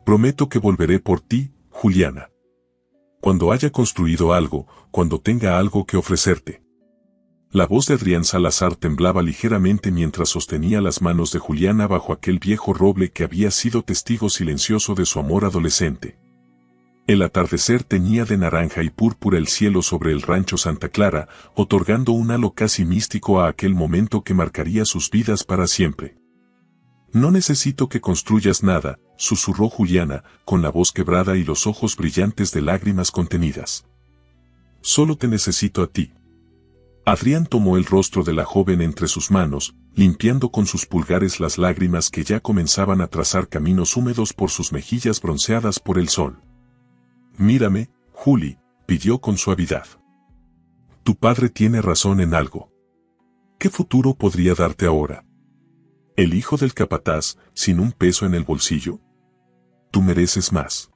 Prometo que volveré por ti, Juliana. Cuando haya construido algo, cuando tenga algo que ofrecerte. La voz de Adrián Salazar temblaba ligeramente mientras sostenía las manos de Juliana bajo aquel viejo roble que había sido testigo silencioso de su amor adolescente. El atardecer teñía de naranja y púrpura el cielo sobre el rancho Santa Clara, otorgando un halo casi místico a aquel momento que marcaría sus vidas para siempre. No necesito que construyas nada, susurró Juliana, con la voz quebrada y los ojos brillantes de lágrimas contenidas. Solo te necesito a ti. Adrián tomó el rostro de la joven entre sus manos, limpiando con sus pulgares las lágrimas que ya comenzaban a trazar caminos húmedos por sus mejillas bronceadas por el sol. Mírame, Juli, pidió con suavidad. Tu padre tiene razón en algo. ¿Qué futuro podría darte ahora? ¿El hijo del capataz, sin un peso en el bolsillo? Tú mereces más.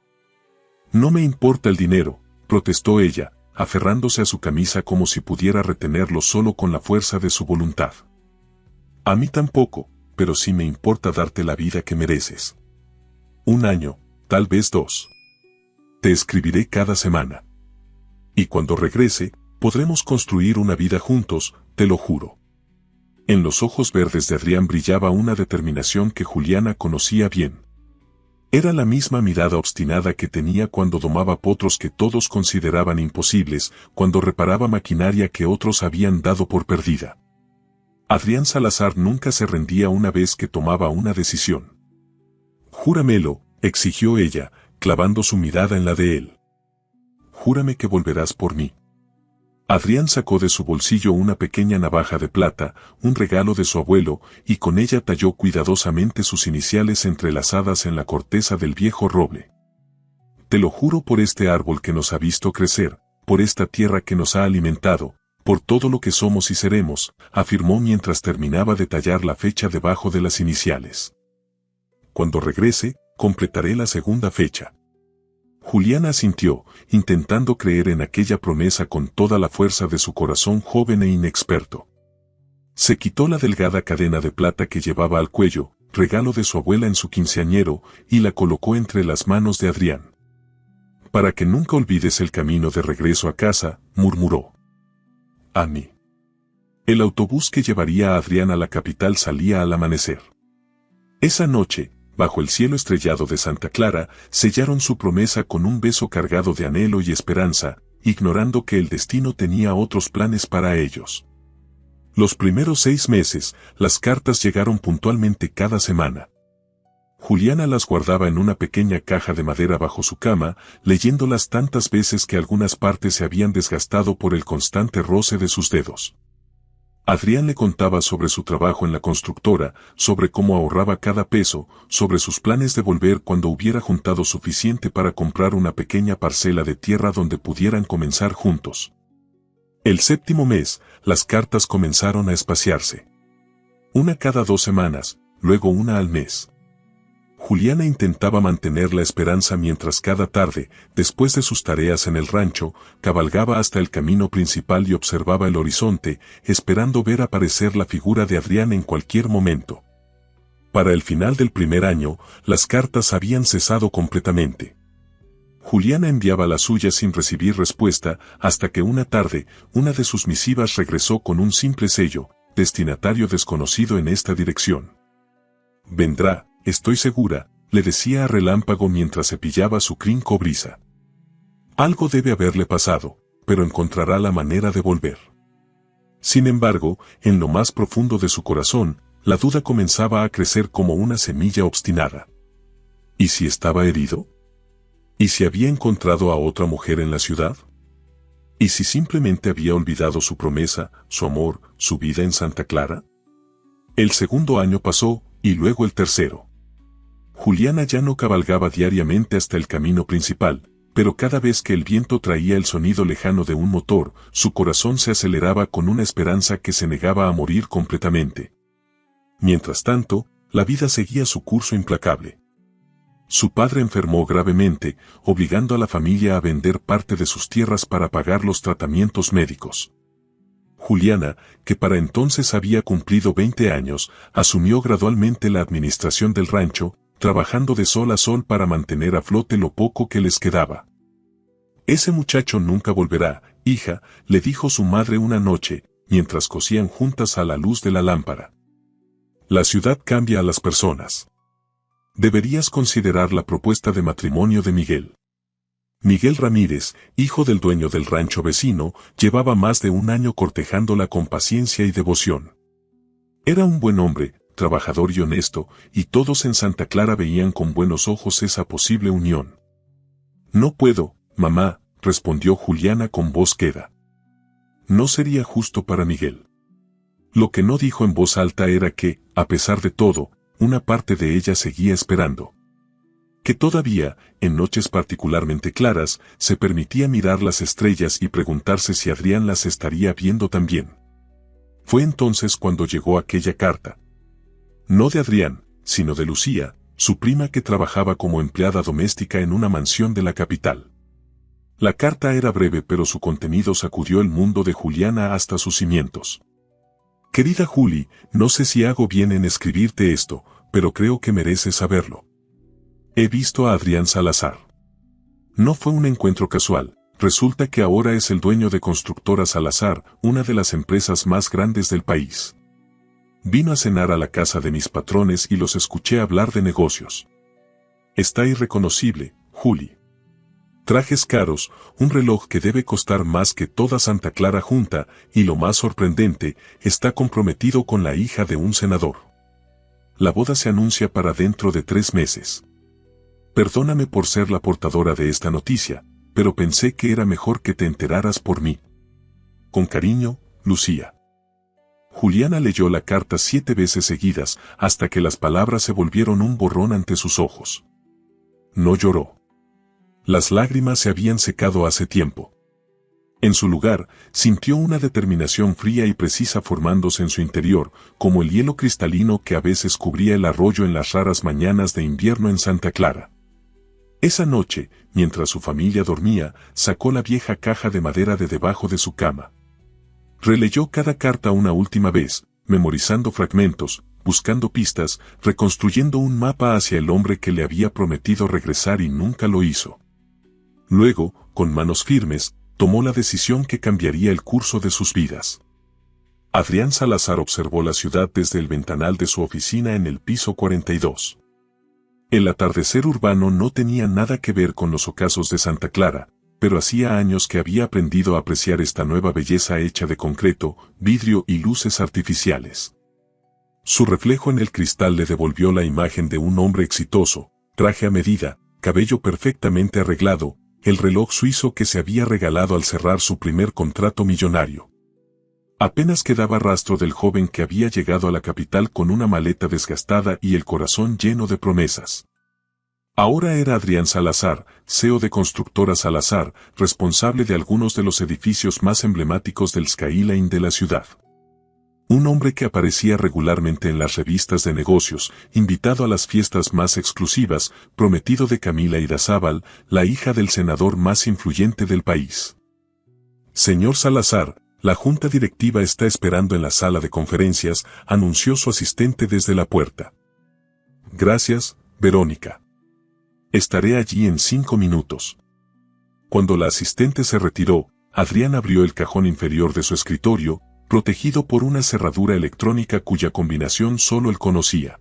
No me importa el dinero, protestó ella, aferrándose a su camisa como si pudiera retenerlo solo con la fuerza de su voluntad. A mí tampoco, pero sí me importa darte la vida que mereces. 1 año, tal vez 2. Te escribiré cada semana. Y cuando regrese, podremos construir una vida juntos, te lo juro. En los ojos verdes de Adrián brillaba una determinación que Juliana conocía bien. Era la misma mirada obstinada que tenía cuando domaba potros que todos consideraban imposibles, cuando reparaba maquinaria que otros habían dado por perdida. Adrián Salazar nunca se rendía una vez que tomaba una decisión. Júramelo, exigió ella, clavando su mirada en la de él. Júrame que volverás por mí. Adrián sacó de su bolsillo una pequeña navaja de plata, un regalo de su abuelo, y con ella talló cuidadosamente sus iniciales entrelazadas en la corteza del viejo roble. Te lo juro por este árbol que nos ha visto crecer, por esta tierra que nos ha alimentado, por todo lo que somos y seremos, afirmó mientras terminaba de tallar la fecha debajo de las iniciales. Cuando regrese, completaré la segunda fecha. Juliana asintió, intentando creer en aquella promesa con toda la fuerza de su corazón joven e inexperto. Se quitó la delgada cadena de plata que llevaba al cuello, regalo de su abuela en su quinceañero, y la colocó entre las manos de Adrián. Para que nunca olvides el camino de regreso a casa, murmuró. A mí. El autobús que llevaría a Adrián a la capital salía al amanecer. Esa noche, bajo el cielo estrellado de Santa Clara, sellaron su promesa con un beso cargado de anhelo y esperanza, ignorando que el destino tenía otros planes para ellos. Los primeros 6 meses, las cartas llegaron puntualmente cada semana. Juliana las guardaba en una pequeña caja de madera bajo su cama, leyéndolas tantas veces que algunas partes se habían desgastado por el constante roce de sus dedos. Adrián le contaba sobre su trabajo en la constructora, sobre cómo ahorraba cada peso, sobre sus planes de volver cuando hubiera juntado suficiente para comprar una pequeña parcela de tierra donde pudieran comenzar juntos. El 7º mes, las cartas comenzaron a espaciarse. Una cada 2 semanas, luego una al mes. Juliana intentaba mantener la esperanza mientras cada tarde, después de sus tareas en el rancho, cabalgaba hasta el camino principal y observaba el horizonte, esperando ver aparecer la figura de Adrián en cualquier momento. Para el final del primer año, las cartas habían cesado completamente. Juliana enviaba las suyas sin recibir respuesta, hasta que una tarde, una de sus misivas regresó con un simple sello, destinatario desconocido en esta dirección. Vendrá. Estoy segura, le decía a relámpago mientras cepillaba su crin cobriza. Algo debe haberle pasado, pero encontrará la manera de volver. Sin embargo, en lo más profundo de su corazón, la duda comenzaba a crecer como una semilla obstinada. ¿Y si estaba herido? ¿Y si había encontrado a otra mujer en la ciudad? ¿Y si simplemente había olvidado su promesa, su amor, su vida en Santa Clara? El 2º año pasó, y luego el 3º. Juliana ya no cabalgaba diariamente hasta el camino principal, pero cada vez que el viento traía el sonido lejano de un motor, su corazón se aceleraba con una esperanza que se negaba a morir completamente. Mientras tanto, la vida seguía su curso implacable. Su padre enfermó gravemente, obligando a la familia a vender parte de sus tierras para pagar los tratamientos médicos. Juliana, que para entonces había cumplido 20 años, asumió gradualmente la administración del rancho, trabajando de sol a sol para mantener a flote lo poco que les quedaba. Ese muchacho nunca volverá, hija, le dijo su madre una noche, mientras cosían juntas a la luz de la lámpara. La ciudad cambia a las personas. Deberías considerar la propuesta de matrimonio de Miguel. Miguel Ramírez, hijo del dueño del rancho vecino, llevaba más de un año cortejándola con paciencia y devoción. Era un buen hombre, trabajador y honesto, y todos en Santa Clara veían con buenos ojos esa posible unión. No puedo, mamá, respondió Juliana con voz queda. No sería justo para Miguel. Lo que no dijo en voz alta era que, a pesar de todo, una parte de ella seguía esperando. Que todavía, en noches particularmente claras, se permitía mirar las estrellas y preguntarse si Adrián las estaría viendo también. Fue entonces cuando llegó aquella carta. No de Adrián, sino de Lucía, su prima que trabajaba como empleada doméstica en una mansión de la capital. La carta era breve pero su contenido sacudió el mundo de Juliana hasta sus cimientos. Querida Juli, no sé si hago bien en escribirte esto, pero creo que mereces saberlo. He visto a Adrián Salazar. No fue un encuentro casual, resulta que ahora es el dueño de Constructora Salazar, una de las empresas más grandes del país. Vino a cenar a la casa de mis patrones y los escuché hablar de negocios. Está irreconocible, Juli. Trajes caros, un reloj que debe costar más que toda Santa Clara junta, y lo más sorprendente, está comprometido con la hija de un senador. La boda se anuncia para dentro de 3 meses. Perdóname por ser la portadora de esta noticia, pero pensé que era mejor que te enteraras por mí. Con cariño, Lucía. Juliana leyó la carta 7 veces seguidas, hasta que las palabras se volvieron un borrón ante sus ojos. No lloró. Las lágrimas se habían secado hace tiempo. En su lugar, sintió una determinación fría y precisa formándose en su interior, como el hielo cristalino que a veces cubría el arroyo en las raras mañanas de invierno en Santa Clara. Esa noche, mientras su familia dormía, sacó la vieja caja de madera de debajo de su cama. Releyó cada carta una última vez, memorizando fragmentos, buscando pistas, reconstruyendo un mapa hacia el hombre que le había prometido regresar y nunca lo hizo. Luego, con manos firmes, tomó la decisión que cambiaría el curso de sus vidas. Adrián Salazar observó la ciudad desde el ventanal de su oficina en el piso 42. El atardecer urbano no tenía nada que ver con los ocasos de Santa Clara, pero hacía años que había aprendido a apreciar esta nueva belleza hecha de concreto, vidrio y luces artificiales. Su reflejo en el cristal le devolvió la imagen de un hombre exitoso, traje a medida, cabello perfectamente arreglado, el reloj suizo que se había regalado al cerrar su primer contrato millonario. Apenas quedaba rastro del joven que había llegado a la capital con una maleta desgastada y el corazón lleno de promesas. Ahora era Adrián Salazar, CEO de Constructora Salazar, responsable de algunos de los edificios más emblemáticos del skyline de la ciudad. Un hombre que aparecía regularmente en las revistas de negocios, invitado a las fiestas más exclusivas, prometido de Camila Irarrázaval, la hija del senador más influyente del país. Señor Salazar, la junta directiva está esperando en la sala de conferencias, anunció su asistente desde la puerta. Gracias, Verónica. Estaré allí en 5 minutos. Cuando la asistente se retiró, Adrián abrió el cajón inferior de su escritorio, protegido por una cerradura electrónica cuya combinación solo él conocía.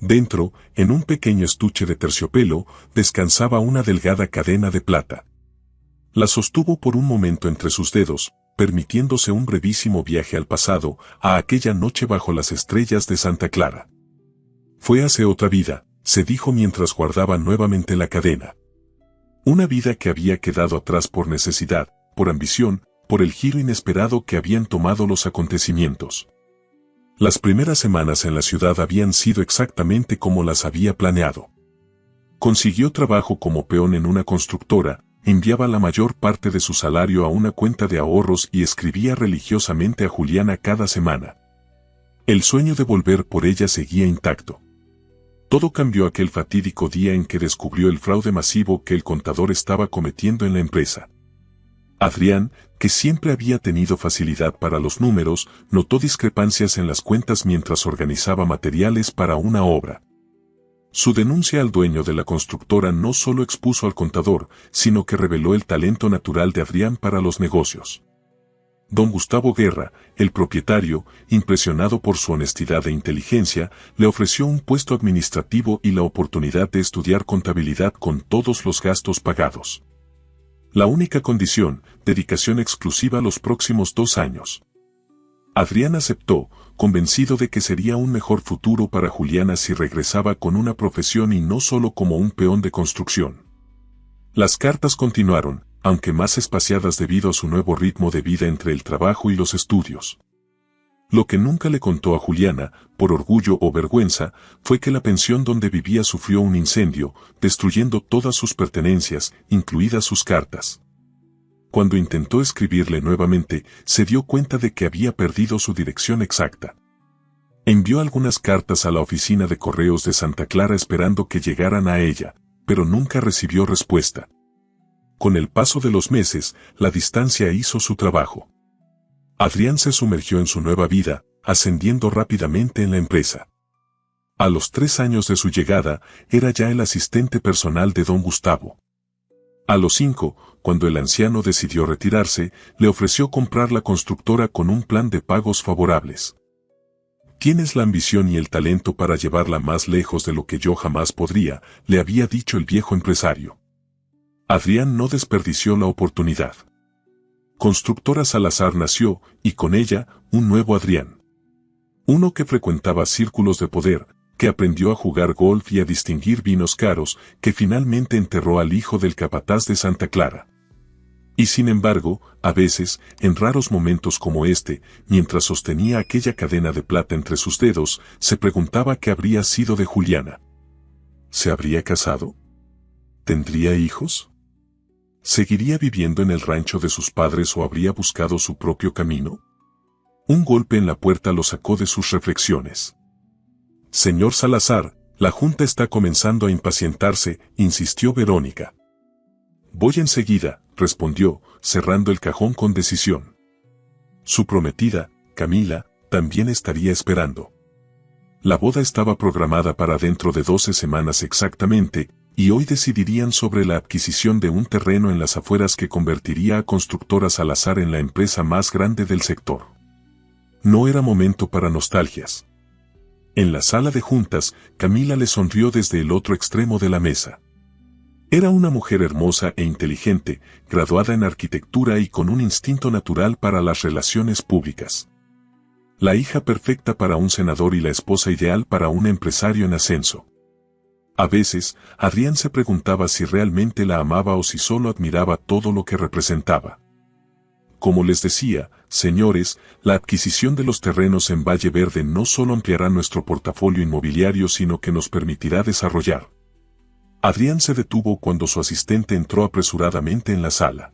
Dentro, en un pequeño estuche de terciopelo, descansaba una delgada cadena de plata. La sostuvo por un momento entre sus dedos, permitiéndose un brevísimo viaje al pasado, a aquella noche bajo las estrellas de Santa Clara. Fue hace otra vida, se dijo mientras guardaba nuevamente la cadena. Una vida que había quedado atrás por necesidad, por ambición, por el giro inesperado que habían tomado los acontecimientos. Las primeras semanas en la ciudad habían sido exactamente como las había planeado. Consiguió trabajo como peón en una constructora, enviaba la mayor parte de su salario a una cuenta de ahorros y escribía religiosamente a Juliana cada semana. El sueño de volver por ella seguía intacto. Todo cambió aquel fatídico día en que descubrió el fraude masivo que el contador estaba cometiendo en la empresa. Adrián, que siempre había tenido facilidad para los números, notó discrepancias en las cuentas mientras organizaba materiales para una obra. Su denuncia al dueño de la constructora no solo expuso al contador, sino que reveló el talento natural de Adrián para los negocios. Don Gustavo Guerra, el propietario, impresionado por su honestidad e inteligencia, le ofreció un puesto administrativo y la oportunidad de estudiar contabilidad con todos los gastos pagados. La única condición, dedicación exclusiva los próximos 2 años. Adrián aceptó, convencido de que sería un mejor futuro para Juliana si regresaba con una profesión y no solo como un peón de construcción. Las cartas continuaron, aunque más espaciadas debido a su nuevo ritmo de vida entre el trabajo y los estudios. Lo que nunca le contó a Juliana, por orgullo o vergüenza, fue que la pensión donde vivía sufrió un incendio, destruyendo todas sus pertenencias, incluidas sus cartas. Cuando intentó escribirle nuevamente, se dio cuenta de que había perdido su dirección exacta. Envió algunas cartas a la oficina de correos de Santa Clara esperando que llegaran a ella, pero nunca recibió respuesta. Con el paso de los meses, la distancia hizo su trabajo. Adrián se sumergió en su nueva vida, ascendiendo rápidamente en la empresa. A los 3 años de su llegada, era ya el asistente personal de don Gustavo. A los 5, cuando el anciano decidió retirarse, le ofreció comprar la constructora con un plan de pagos favorables. «Tienes la ambición y el talento para llevarla más lejos de lo que yo jamás podría», le había dicho el viejo empresario. Adrián no desperdició la oportunidad. Constructora Salazar nació, y con ella, un nuevo Adrián. Uno que frecuentaba círculos de poder, que aprendió a jugar golf y a distinguir vinos caros, que finalmente enterró al hijo del capataz de Santa Clara. Y sin embargo, a veces, en raros momentos como este, mientras sostenía aquella cadena de plata entre sus dedos, se preguntaba qué habría sido de Juliana. ¿Se habría casado? ¿Tendría hijos? ¿Seguiría viviendo en el rancho de sus padres o habría buscado su propio camino? Un golpe en la puerta lo sacó de sus reflexiones. «Señor Salazar, la junta está comenzando a impacientarse», insistió Verónica. «Voy enseguida», respondió, cerrando el cajón con decisión. Su prometida, Camila, también estaría esperando. La boda estaba programada para dentro de 12 semanas exactamente, y hoy decidirían sobre la adquisición de un terreno en las afueras que convertiría a Constructora Salazar en la empresa más grande del sector. No era momento para nostalgias. En la sala de juntas, Camila le sonrió desde el otro extremo de la mesa. Era una mujer hermosa e inteligente, graduada en arquitectura y con un instinto natural para las relaciones públicas. La hija perfecta para un senador y la esposa ideal para un empresario en ascenso. A veces, Adrián se preguntaba si realmente la amaba o si solo admiraba todo lo que representaba. Como les decía, señores, la adquisición de los terrenos en Valle Verde no solo ampliará nuestro portafolio inmobiliario sino que nos permitirá desarrollar. Adrián se detuvo cuando su asistente entró apresuradamente en la sala.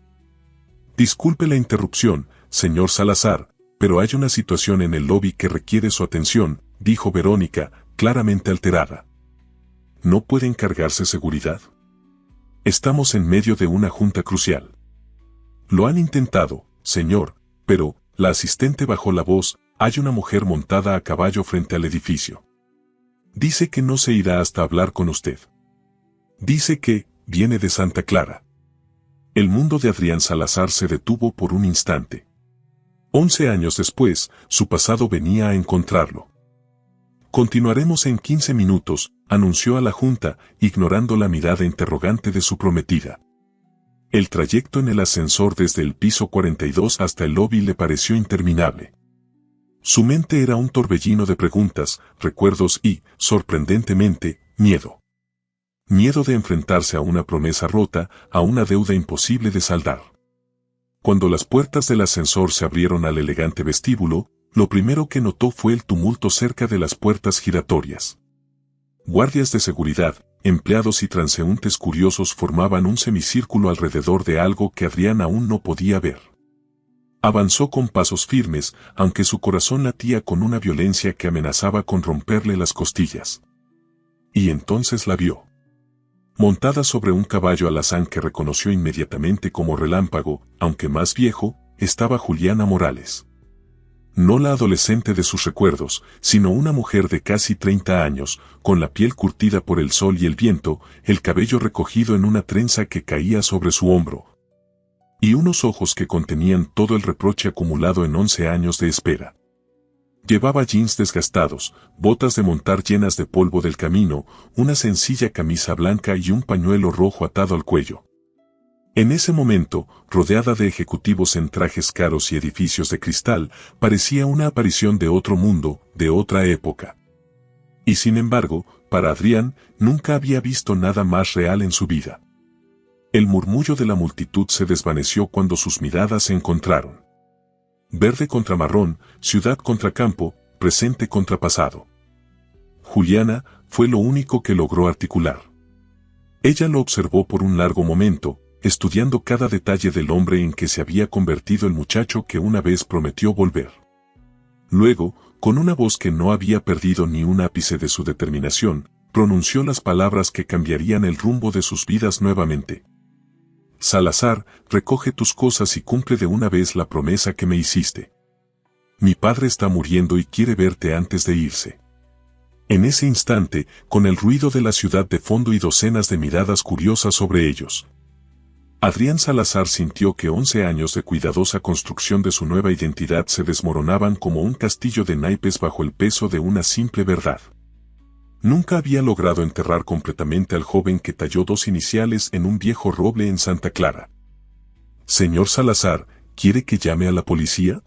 «Disculpe la interrupción, señor Salazar, pero hay una situación en el lobby que requiere su atención», dijo Verónica, claramente alterada. «¿No puede encargarse seguridad? Estamos en medio de una junta crucial». «Lo han intentado, señor, pero», la asistente bajó la voz, «hay una mujer montada a caballo frente al edificio. Dice que no se irá hasta hablar con usted. Dice que viene de Santa Clara». El mundo de Adrián Salazar se detuvo por un instante. 11 años después, su pasado venía a encontrarlo. «Continuaremos en 15 minutos», anunció a la junta, ignorando la mirada interrogante de su prometida. El trayecto en el ascensor desde el piso 42 hasta el lobby le pareció interminable. Su mente era un torbellino de preguntas, recuerdos y, sorprendentemente, miedo. Miedo de enfrentarse a una promesa rota, a una deuda imposible de saldar. Cuando las puertas del ascensor se abrieron al elegante vestíbulo, lo primero que notó fue el tumulto cerca de las puertas giratorias. Guardias de seguridad, empleados y transeúntes curiosos formaban un semicírculo alrededor de algo que Adrián aún no podía ver. Avanzó con pasos firmes, aunque su corazón latía con una violencia que amenazaba con romperle las costillas. Y entonces la vio. Montada sobre un caballo alazán que reconoció inmediatamente como Relámpago, aunque más viejo, estaba Juliana Morales. No la adolescente de sus recuerdos, sino una mujer de casi 30 años, con la piel curtida por el sol y el viento, el cabello recogido en una trenza que caía sobre su hombro, y unos ojos que contenían todo el reproche acumulado en 11 años de espera. Llevaba jeans desgastados, botas de montar llenas de polvo del camino, una sencilla camisa blanca y un pañuelo rojo atado al cuello. En ese momento, rodeada de ejecutivos en trajes caros y edificios de cristal, parecía una aparición de otro mundo, de otra época. Y sin embargo, para Adrián, nunca había visto nada más real en su vida. El murmullo de la multitud se desvaneció cuando sus miradas se encontraron. Verde contra marrón, ciudad contra campo, presente contra pasado. Juliana fue lo único que logró articular. Ella lo observó por un largo momento, estudiando cada detalle del hombre en que se había convertido el muchacho que una vez prometió volver. Luego, con una voz que no había perdido ni un ápice de su determinación, pronunció las palabras que cambiarían el rumbo de sus vidas nuevamente. Salazar, recoge tus cosas y cumple de una vez la promesa que me hiciste. Mi padre está muriendo y quiere verte antes de irse. En ese instante, con el ruido de la ciudad de fondo y docenas de miradas curiosas sobre ellos, Adrián Salazar sintió que 11 años de cuidadosa construcción de su nueva identidad se desmoronaban como un castillo de naipes bajo el peso de una simple verdad. Nunca había logrado enterrar completamente al joven que talló 2 iniciales en un viejo roble en Santa Clara. «Señor Salazar, ¿quiere que llame a la policía?»,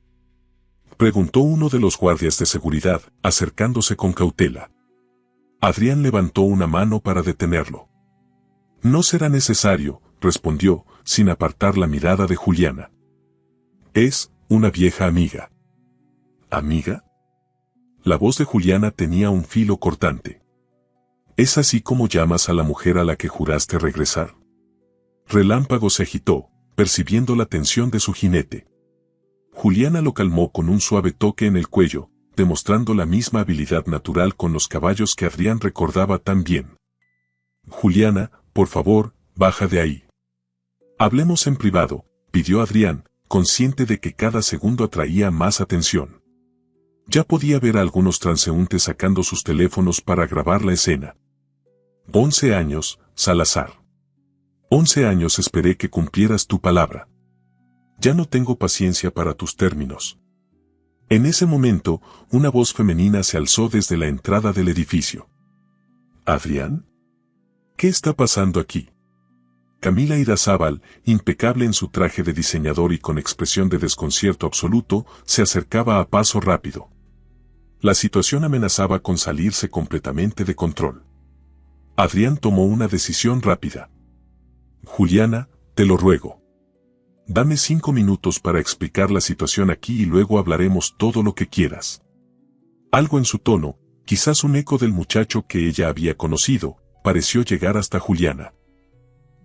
preguntó uno de los guardias de seguridad, acercándose con cautela. Adrián levantó una mano para detenerlo. «No será necesario», respondió, sin apartar la mirada de Juliana. «Es una vieja amiga». ¿Amiga? La voz de Juliana tenía un filo cortante. ¿Es así como llamas a la mujer a la que juraste regresar? Relámpago se agitó, percibiendo la tensión de su jinete. Juliana lo calmó con un suave toque en el cuello, demostrando la misma habilidad natural con los caballos que Adrián recordaba tan bien. «Juliana, por favor, baja de ahí. Hablemos en privado», pidió Adrián, consciente de que cada segundo atraía más atención. Ya podía ver a algunos transeúntes sacando sus teléfonos para grabar la escena. 11 años, Salazar. 11 años esperé que cumplieras tu palabra. Ya no tengo paciencia para tus términos. En ese momento, una voz femenina se alzó desde la entrada del edificio. «¿Adrián? ¿Qué está pasando aquí?». Camila Idazábal, impecable en su traje de diseñador y con expresión de desconcierto absoluto, se acercaba a paso rápido. La situación amenazaba con salirse completamente de control. Adrián tomó una decisión rápida. «Juliana, te lo ruego. Dame 5 minutos para explicar la situación aquí y luego hablaremos todo lo que quieras». Algo en su tono, quizás un eco del muchacho que ella había conocido, pareció llegar hasta Juliana.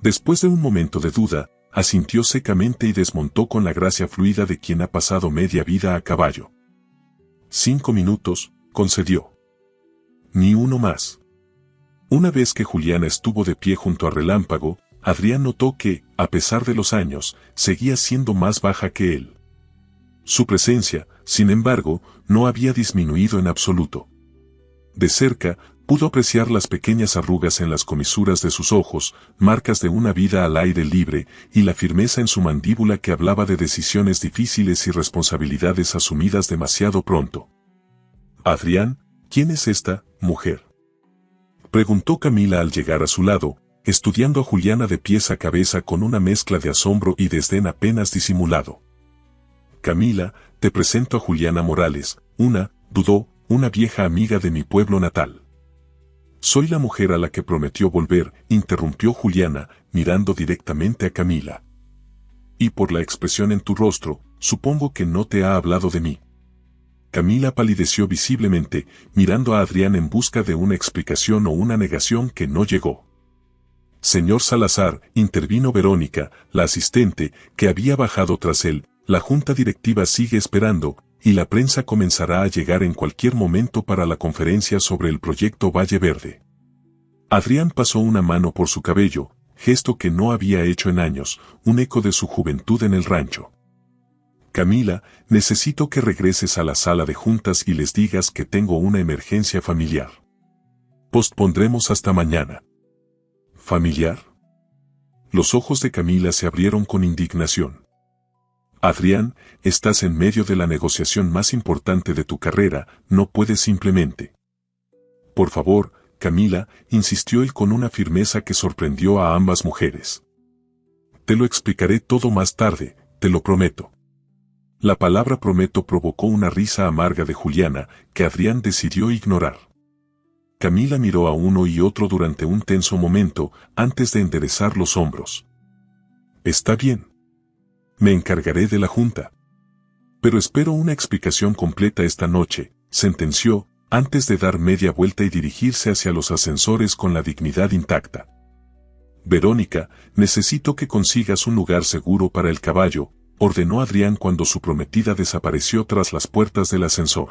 Después de un momento de duda, asintió secamente y desmontó con la gracia fluida de quien ha pasado media vida a caballo. 5 minutos, concedió. Ni uno más. Una vez que Juliana estuvo de pie junto a Relámpago, Adrián notó que, a pesar de los años, seguía siendo más baja que él. Su presencia, sin embargo, no había disminuido en absoluto. De cerca, pudo apreciar las pequeñas arrugas en las comisuras de sus ojos, marcas de una vida al aire libre, y la firmeza en su mandíbula que hablaba de decisiones difíciles y responsabilidades asumidas demasiado pronto. «Adrián, ¿quién es esta mujer?», preguntó Camila al llegar a su lado, estudiando a Juliana de pies a cabeza con una mezcla de asombro y desdén apenas disimulado. «Camila, te presento a Juliana Morales, una vieja amiga de mi pueblo natal». «Soy la mujer a la que prometió volver», interrumpió Juliana, mirando directamente a Camila. «Y por la expresión en tu rostro, supongo que no te ha hablado de mí». Camila palideció visiblemente, mirando a Adrián en busca de una explicación o una negación que no llegó. «Señor Salazar», intervino Verónica, la asistente, que había bajado tras él, «la junta directiva sigue esperando, y la prensa comenzará a llegar en cualquier momento para la conferencia sobre el proyecto Valle Verde». Adrián pasó una mano por su cabello, gesto que no había hecho en años, un eco de su juventud en el rancho. Camila, necesito que regreses a la sala de juntas y les digas que tengo una emergencia familiar. Pospondremos hasta mañana. ¿Familiar? Los ojos de Camila se abrieron con indignación. Adrián, estás en medio de la negociación más importante de tu carrera, no puedes simplemente. Por favor, Camila, insistió él con una firmeza que sorprendió a ambas mujeres. Te lo explicaré todo más tarde, te lo prometo. La palabra prometo provocó una risa amarga de Juliana, que Adrián decidió ignorar. Camila miró a uno y otro durante un tenso momento, antes de enderezar los hombros. Está bien. Me encargaré de la junta. Pero espero una explicación completa esta noche, sentenció, antes de dar media vuelta y dirigirse hacia los ascensores con la dignidad intacta. Verónica, necesito que consigas un lugar seguro para el caballo, ordenó Adrián cuando su prometida desapareció tras las puertas del ascensor.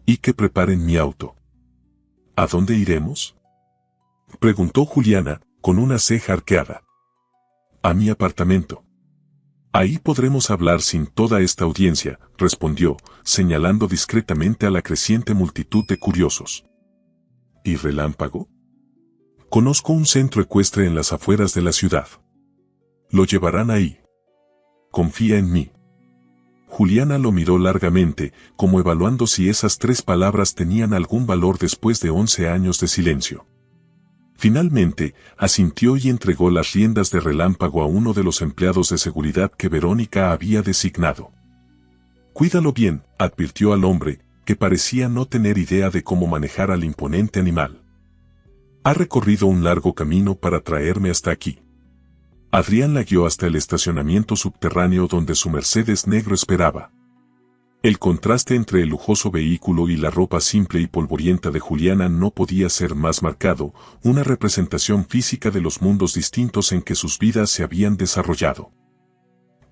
Y que preparen mi auto. ¿A dónde iremos? Preguntó Juliana, con una ceja arqueada. A mi apartamento. Ahí podremos hablar sin toda esta audiencia, respondió, señalando discretamente a la creciente multitud de curiosos. ¿Y Relámpago? Conozco un centro ecuestre en las afueras de la ciudad. Lo llevarán ahí. Confía en mí. Juliana lo miró largamente, como evaluando si esas 3 palabras tenían algún valor después de 11 años de silencio. Finalmente, asintió y entregó las riendas de Relámpago a uno de los empleados de seguridad que Verónica había designado. Cuídalo bien, advirtió al hombre, que parecía no tener idea de cómo manejar al imponente animal. Ha recorrido un largo camino para traerme hasta aquí. Adrián la guió hasta el estacionamiento subterráneo donde su Mercedes negro esperaba. El contraste entre el lujoso vehículo y la ropa simple y polvorienta de Juliana no podía ser más marcado, una representación física de los mundos distintos en que sus vidas se habían desarrollado.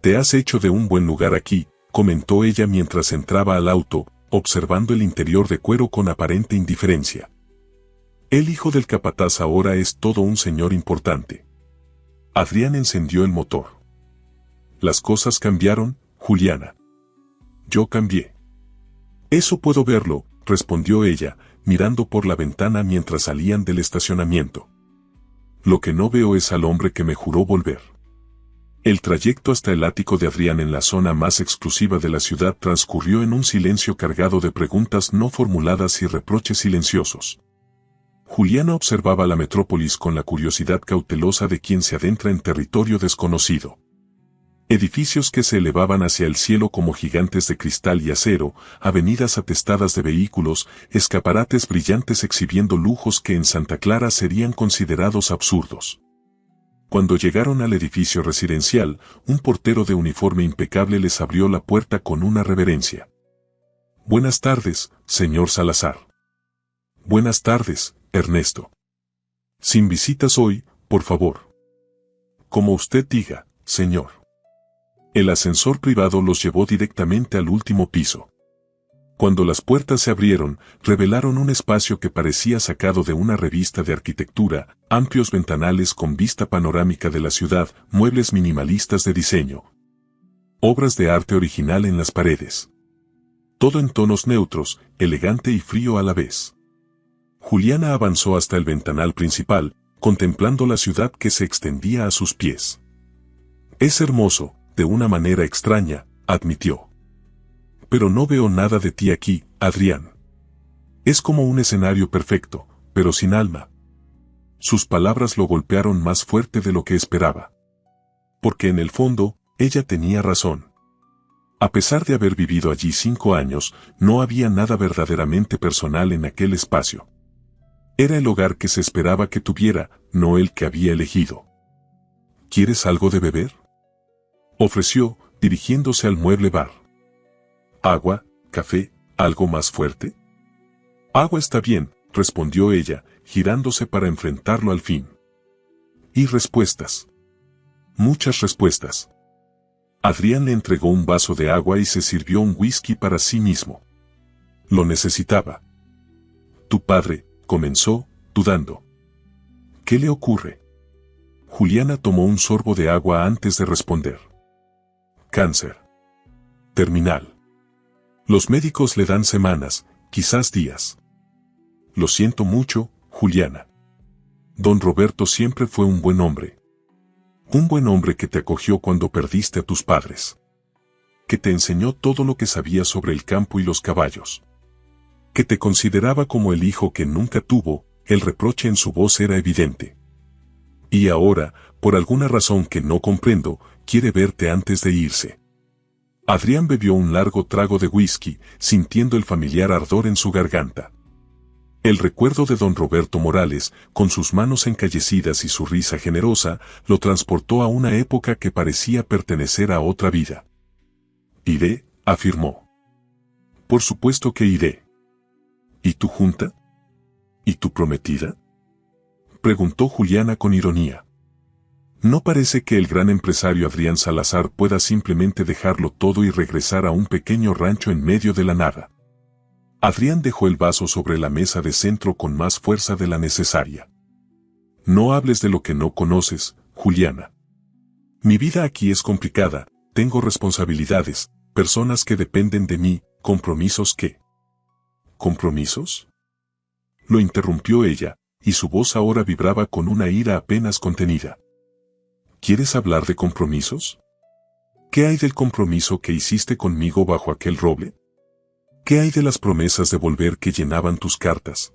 Te has hecho de un buen lugar aquí, comentó ella mientras entraba al auto, observando el interior de cuero con aparente indiferencia. El hijo del capataz ahora es todo un señor importante. Adrián encendió el motor. Las cosas cambiaron, Juliana. Yo cambié. Eso puedo verlo, respondió ella, mirando por la ventana mientras salían del estacionamiento. Lo que no veo es al hombre que me juró volver. El trayecto hasta el ático de Adrián en la zona más exclusiva de la ciudad transcurrió en un silencio cargado de preguntas no formuladas y reproches silenciosos. Juliana observaba la metrópolis con la curiosidad cautelosa de quien se adentra en territorio desconocido. Edificios que se elevaban hacia el cielo como gigantes de cristal y acero, avenidas atestadas de vehículos, escaparates brillantes exhibiendo lujos que en Santa Clara serían considerados absurdos. Cuando llegaron al edificio residencial, un portero de uniforme impecable les abrió la puerta con una reverencia. Buenas tardes, señor Salazar. Buenas tardes, Ernesto. Sin visitas hoy, por favor. Como usted diga, señor. El ascensor privado los llevó directamente al último piso. Cuando las puertas se abrieron, revelaron un espacio que parecía sacado de una revista de arquitectura, amplios ventanales con vista panorámica de la ciudad, muebles minimalistas de diseño. Obras de arte original en las paredes. Todo en tonos neutros, elegante y frío a la vez. Juliana avanzó hasta el ventanal principal, contemplando la ciudad que se extendía a sus pies. Es hermoso, de una manera extraña, admitió. Pero no veo nada de ti aquí, Adrián. Es como un escenario perfecto, pero sin alma. Sus palabras lo golpearon más fuerte de lo que esperaba. Porque en el fondo, ella tenía razón. A pesar de haber vivido allí 5 años, no había nada verdaderamente personal en aquel espacio. Era el hogar que se esperaba que tuviera, no el que había elegido. ¿Quieres algo de beber?, ofreció, dirigiéndose al mueble bar. ¿Agua, café, algo más fuerte? Agua está bien, respondió ella, girándose para enfrentarlo al fin. ¿Y respuestas? Muchas respuestas. Adrián le entregó un vaso de agua y se sirvió un whisky para sí mismo. Lo necesitaba. Tu padre, comenzó, dudando. ¿Qué le ocurre? Juliana tomó un sorbo de agua antes de responder. Cáncer. terminal. Los médicos le dan semanas, quizás días. Lo siento mucho, Juliana. Don Roberto siempre fue un buen hombre. Un buen hombre que te acogió cuando perdiste a tus padres. Que te enseñó todo lo que sabía sobre el campo y los caballos. Que te consideraba como el hijo que nunca tuvo. El reproche en su voz era evidente. Y ahora, por alguna razón que no comprendo, quiere verte antes de irse. Adrián bebió un largo trago de whisky, sintiendo el familiar ardor en su garganta. El recuerdo de don Roberto Morales, con sus manos encallecidas y su risa generosa, lo transportó a una época que parecía pertenecer a otra vida. Iré, afirmó. Por supuesto que iré. ¿Y tu junta? ¿Y tu prometida? Preguntó Juliana con ironía. No parece que el gran empresario Adrián Salazar pueda simplemente dejarlo todo y regresar a un pequeño rancho en medio de la nada. Adrián dejó el vaso sobre la mesa de centro con más fuerza de la necesaria. No hables de lo que no conoces, Juliana. Mi vida aquí es complicada, tengo responsabilidades, personas que dependen de mí, compromisos que... ¿Compromisos? Lo interrumpió ella, y su voz ahora vibraba con una ira apenas contenida. ¿Quieres hablar de compromisos? ¿Qué hay del compromiso que hiciste conmigo bajo aquel roble? ¿Qué hay de las promesas de volver que llenaban tus cartas?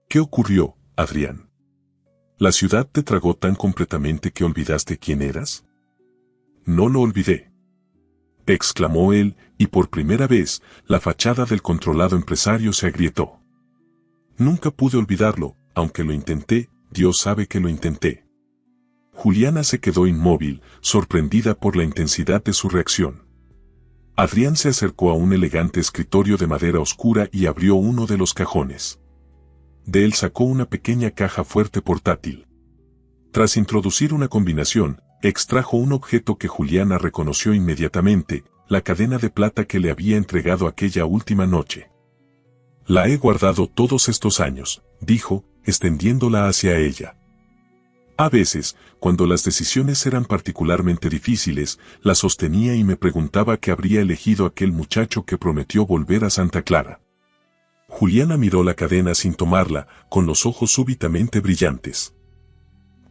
¿Qué ocurrió, Adrián? ¿La ciudad te tragó tan completamente que olvidaste quién eras? No lo olvidé, exclamó él, y por primera vez, la fachada del controlado empresario se agrietó. Nunca pude olvidarlo, aunque lo intenté, Dios sabe que lo intenté. Juliana se quedó inmóvil, sorprendida por la intensidad de su reacción. Adrián se acercó a un elegante escritorio de madera oscura y abrió uno de los cajones. De él sacó una pequeña caja fuerte portátil. Tras introducir una combinación, extrajo un objeto que Juliana reconoció inmediatamente, la cadena de plata que le había entregado aquella última noche. La he guardado todos estos años, dijo, extendiéndola hacia ella. A veces, cuando las decisiones eran particularmente difíciles, la sostenía y me preguntaba qué habría elegido aquel muchacho que prometió volver a Santa Clara. Juliana miró la cadena sin tomarla, con los ojos súbitamente brillantes.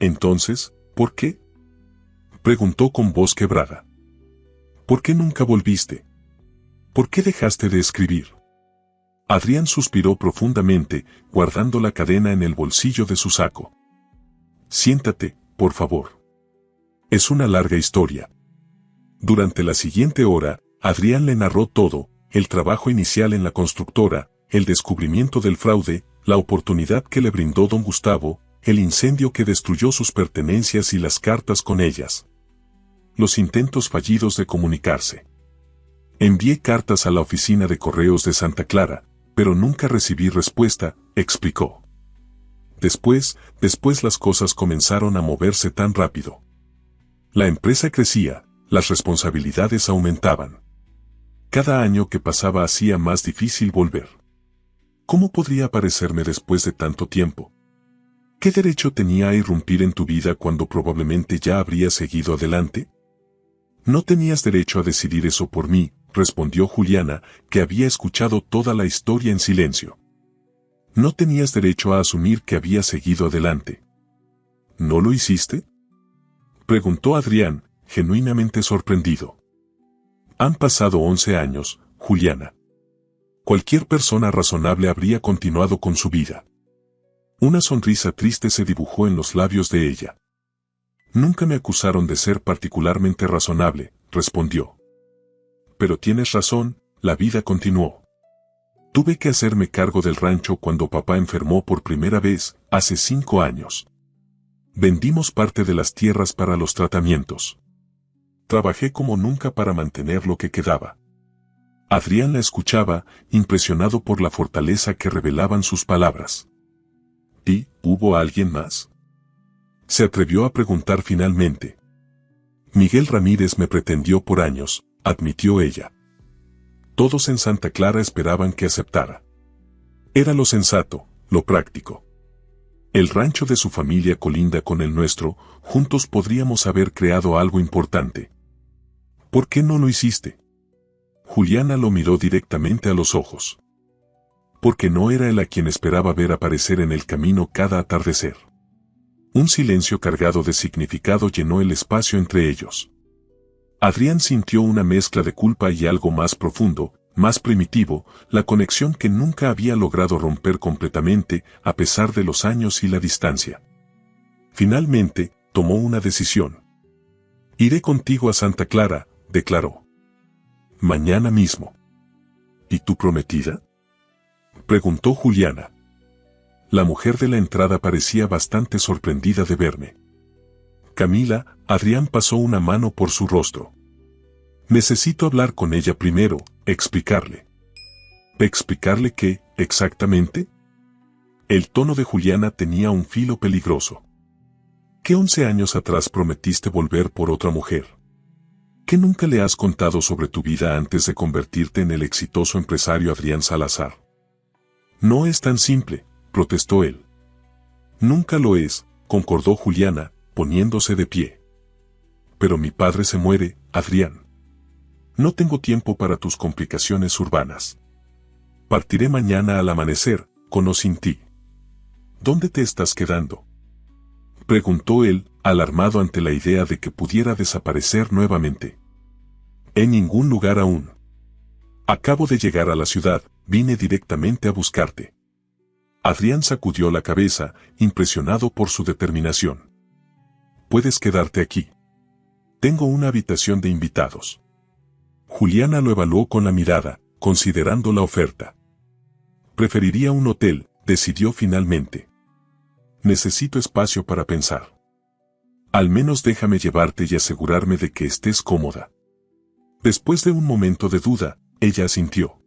Entonces, ¿por qué? Preguntó con voz quebrada. ¿Por qué nunca volviste? ¿Por qué dejaste de escribir? Adrián suspiró profundamente, guardando la cadena en el bolsillo de su saco. Siéntate, por favor. Es una larga historia. Durante la siguiente hora, Adrián le narró todo, el trabajo inicial en la constructora, el descubrimiento del fraude, la oportunidad que le brindó don Gustavo, el incendio que destruyó sus pertenencias y las cartas con ellas. Los intentos fallidos de comunicarse. Envié cartas a la oficina de correos de Santa Clara, pero nunca recibí respuesta, explicó. Después las cosas comenzaron a moverse tan rápido. La empresa crecía, las responsabilidades aumentaban. Cada año que pasaba hacía más difícil volver. ¿Cómo podría aparecerme después de tanto tiempo? ¿Qué derecho tenía a irrumpir en tu vida cuando probablemente ya habría seguido adelante? No tenías derecho a decidir eso por mí, respondió Juliana, que había escuchado toda la historia en silencio. No tenías derecho a asumir que había seguido adelante. ¿No lo hiciste? Preguntó Adrián, genuinamente sorprendido. Han pasado 11 años, Juliana. Cualquier persona razonable habría continuado con su vida. Una sonrisa triste se dibujó en los labios de ella. Nunca me acusaron de ser particularmente razonable, respondió. Pero tienes razón, la vida continuó. Tuve que hacerme cargo del rancho cuando papá enfermó por primera vez, hace 5 años. Vendimos parte de las tierras para los tratamientos. Trabajé como nunca para mantener lo que quedaba. Adrián la escuchaba, impresionado por la fortaleza que revelaban sus palabras. ¿Y hubo alguien más? Se atrevió a preguntar finalmente. Miguel Ramírez me pretendió por años, admitió ella. Todos en Santa Clara esperaban que aceptara. Era lo sensato, lo práctico. El rancho de su familia colinda con el nuestro, juntos podríamos haber creado algo importante. ¿Por qué no lo hiciste? Juliana lo miró directamente a los ojos. Porque no era él a quien esperaba ver aparecer en el camino cada atardecer. Un silencio cargado de significado llenó el espacio entre ellos. Adrián sintió una mezcla de culpa y algo más profundo, más primitivo, la conexión que nunca había logrado romper completamente a pesar de los años y la distancia. Finalmente, tomó una decisión. «Iré contigo a Santa Clara», declaró. «Mañana mismo». «¿Y tu prometida?», preguntó Juliana. La mujer de la entrada parecía bastante sorprendida de verme. «Camila», Adrián pasó una mano por su rostro. «Necesito hablar con ella primero, explicarle». «¿Explicarle qué, exactamente?». El tono de Juliana tenía un filo peligroso. ¿Qué 11 años atrás prometiste volver por otra mujer? ¿Qué nunca le has contado sobre tu vida antes de convertirte en el exitoso empresario Adrián Salazar? No es tan simple, protestó él. Nunca lo es, concordó Juliana, poniéndose de pie. Pero mi padre se muere, Adrián. No tengo tiempo para tus complicaciones urbanas. Partiré mañana al amanecer, con o sin ti. ¿Dónde te estás quedando?, preguntó él, alarmado ante la idea de que pudiera desaparecer nuevamente. En ningún lugar aún. Acabo de llegar a la ciudad, vine directamente a buscarte. Adrián sacudió la cabeza, impresionado por su determinación. Puedes quedarte aquí. Tengo una habitación de invitados. Juliana lo evaluó con la mirada, considerando la oferta. Preferiría un hotel, decidió finalmente. Necesito espacio para pensar. Al menos déjame llevarte y asegurarme de que estés cómoda. Después de un momento de duda, ella asintió.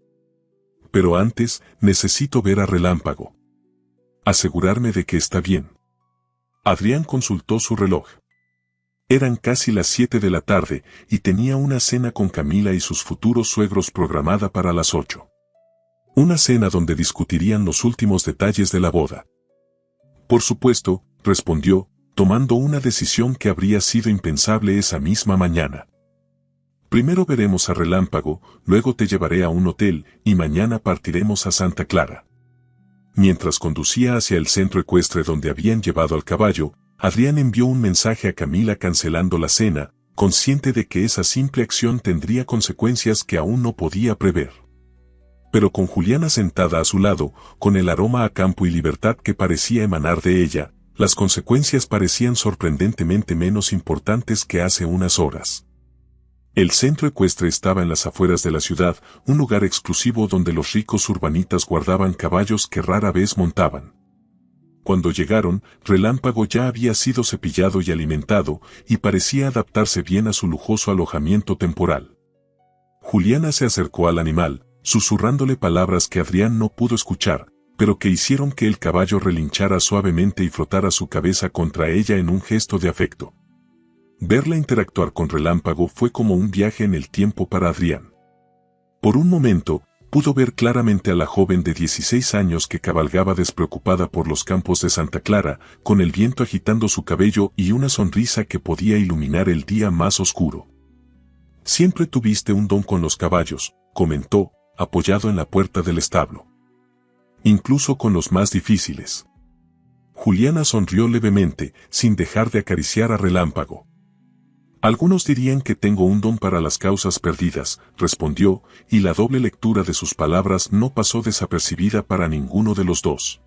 Pero antes, necesito ver a Relámpago. Asegurarme de que está bien. Adrián consultó su reloj. Eran casi las 7 de la tarde y tenía una cena con Camila y sus futuros suegros programada para las 8. Una cena donde discutirían los últimos detalles de la boda. Por supuesto, respondió, tomando una decisión que habría sido impensable esa misma mañana. Primero veremos a Relámpago, luego te llevaré a un hotel y mañana partiremos a Santa Clara. Mientras conducía hacia el centro ecuestre donde habían llevado al caballo, Adrián envió un mensaje a Camila cancelando la cena, consciente de que esa simple acción tendría consecuencias que aún no podía prever. Pero con Juliana sentada a su lado, con el aroma a campo y libertad que parecía emanar de ella, las consecuencias parecían sorprendentemente menos importantes que hace unas horas. El centro ecuestre estaba en las afueras de la ciudad, un lugar exclusivo donde los ricos urbanitas guardaban caballos que rara vez montaban. Cuando llegaron, Relámpago ya había sido cepillado y alimentado, y parecía adaptarse bien a su lujoso alojamiento temporal. Juliana se acercó al animal, susurrándole palabras que Adrián no pudo escuchar, pero que hicieron que el caballo relinchara suavemente y frotara su cabeza contra ella en un gesto de afecto. Verla interactuar con Relámpago fue como un viaje en el tiempo para Adrián. Por un momento, pudo ver claramente a la joven de 16 años que cabalgaba despreocupada por los campos de Santa Clara, con el viento agitando su cabello y una sonrisa que podía iluminar el día más oscuro. Siempre tuviste un don con los caballos, comentó, apoyado en la puerta del establo. Incluso con los más difíciles. Juliana sonrió levemente, sin dejar de acariciar a Relámpago. Algunos dirían que tengo un don para las causas perdidas, respondió, y la doble lectura de sus palabras no pasó desapercibida para ninguno de los dos.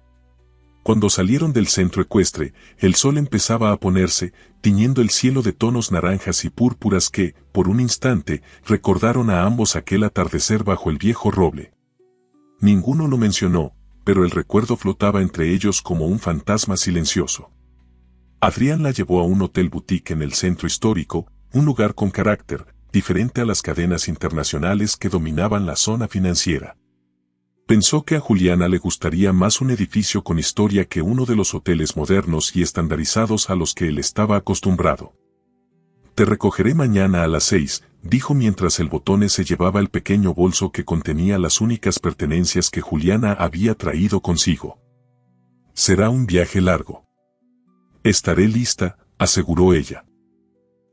Cuando salieron del centro ecuestre, el sol empezaba a ponerse, tiñendo el cielo de tonos naranjas y púrpuras que, por un instante, recordaron a ambos aquel atardecer bajo el viejo roble. Ninguno lo mencionó, pero el recuerdo flotaba entre ellos como un fantasma silencioso. Adrián la llevó a un hotel boutique en el centro histórico, un lugar con carácter, diferente a las cadenas internacionales que dominaban la zona financiera. Pensó que a Juliana le gustaría más un edificio con historia que uno de los hoteles modernos y estandarizados a los que él estaba acostumbrado. Te recogeré mañana a las 6, dijo mientras el botón se llevaba el pequeño bolso que contenía las únicas pertenencias que Juliana había traído consigo. Será un viaje largo. Estaré lista, aseguró ella.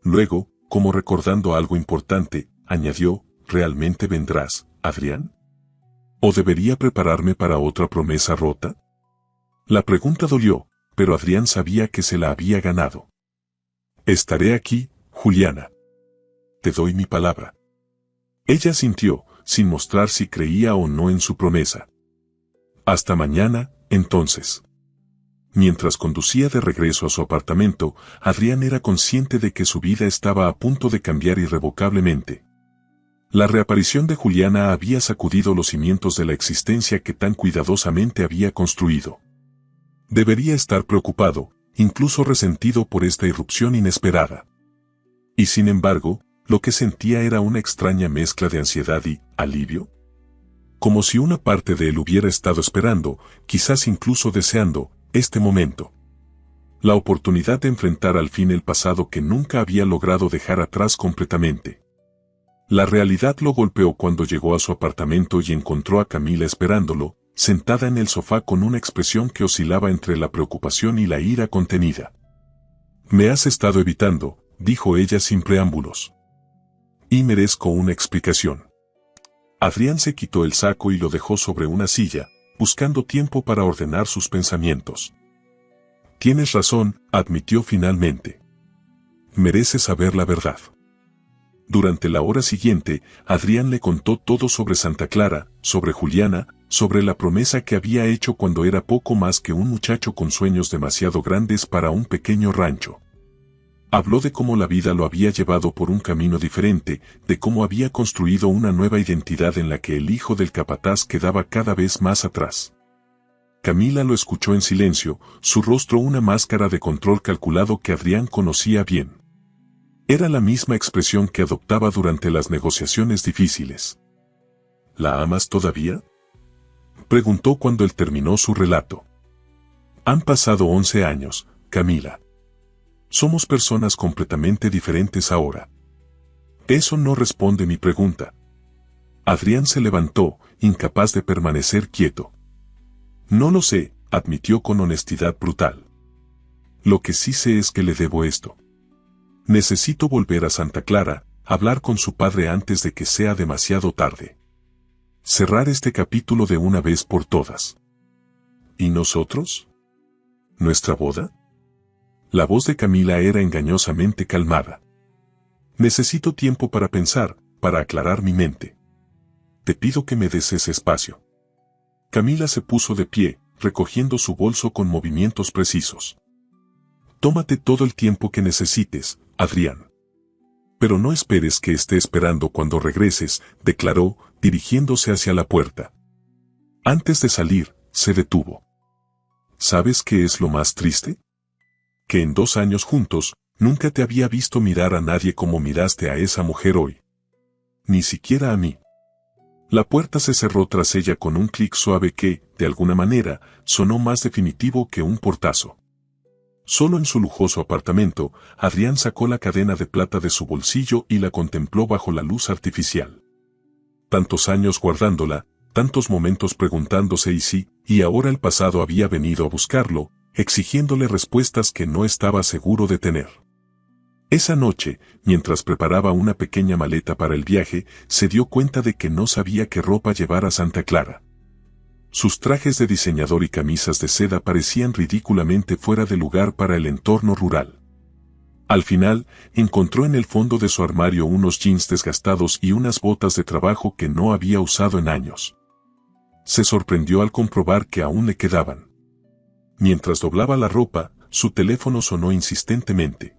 Luego, como recordando algo importante, añadió, ¿realmente vendrás, Adrián? ¿O debería prepararme para otra promesa rota? La pregunta dolió, pero Adrián sabía que se la había ganado. Estaré aquí, Juliana. Te doy mi palabra. Ella sintió, sin mostrar si creía o no en su promesa. Hasta mañana, entonces. Mientras conducía de regreso a su apartamento, Adrián era consciente de que su vida estaba a punto de cambiar irrevocablemente. La reaparición de Juliana había sacudido los cimientos de la existencia que tan cuidadosamente había construido. Debería estar preocupado, incluso resentido por esta irrupción inesperada. Y sin embargo, lo que sentía era una extraña mezcla de ansiedad y alivio. Como si una parte de él hubiera estado esperando, quizás incluso deseando, este momento. La oportunidad de enfrentar al fin el pasado que nunca había logrado dejar atrás completamente. La realidad lo golpeó cuando llegó a su apartamento y encontró a Camila esperándolo, sentada en el sofá con una expresión que oscilaba entre la preocupación y la ira contenida. «Me has estado evitando», dijo ella sin preámbulos. «Y merezco una explicación». Adrián se quitó el saco y lo dejó sobre una silla, buscando tiempo para ordenar sus pensamientos. «Tienes razón», admitió finalmente. «Mereces saber la verdad». Durante la hora siguiente, Adrián le contó todo sobre Santa Clara, sobre Juliana, sobre la promesa que había hecho cuando era poco más que un muchacho con sueños demasiado grandes para un pequeño rancho. Habló de cómo la vida lo había llevado por un camino diferente, de cómo había construido una nueva identidad en la que el hijo del capataz quedaba cada vez más atrás. Camila lo escuchó en silencio, su rostro una máscara de control calculado que Adrián conocía bien. Era la misma expresión que adoptaba durante las negociaciones difíciles. ¿La amas todavía?, preguntó cuando él terminó su relato. Han pasado 11 años, Camila. Somos personas completamente diferentes ahora. Eso no responde mi pregunta. Adrián se levantó, incapaz de permanecer quieto. No lo sé, admitió con honestidad brutal. Lo que sí sé es que le debo esto. Necesito volver a Santa Clara, hablar con su padre antes de que sea demasiado tarde. Cerrar este capítulo de una vez por todas. ¿Y nosotros? ¿Nuestra boda? La voz de Camila era engañosamente calmada. Necesito tiempo para pensar, para aclarar mi mente. Te pido que me des ese espacio. Camila se puso de pie, recogiendo su bolso con movimientos precisos. Tómate todo el tiempo que necesites, Adrián. Pero no esperes que esté esperando cuando regreses, declaró, dirigiéndose hacia la puerta. Antes de salir, se detuvo. ¿Sabes qué es lo más triste? Que en 2 años juntos, nunca te había visto mirar a nadie como miraste a esa mujer hoy. Ni siquiera a mí. La puerta se cerró tras ella con un clic suave que, de alguna manera, sonó más definitivo que un portazo. Solo en su lujoso apartamento, Adrián sacó la cadena de plata de su bolsillo y la contempló bajo la luz artificial. Tantos años guardándola, tantos momentos preguntándose y ahora el pasado había venido a buscarlo, exigiéndole respuestas que no estaba seguro de tener. Esa noche, mientras preparaba una pequeña maleta para el viaje, se dio cuenta de que no sabía qué ropa llevar a Santa Clara. Sus trajes de diseñador y camisas de seda parecían ridículamente fuera de lugar para el entorno rural. Al final, encontró en el fondo de su armario unos jeans desgastados y unas botas de trabajo que no había usado en años. Se sorprendió al comprobar que aún le quedaban. Mientras doblaba la ropa, su teléfono sonó insistentemente.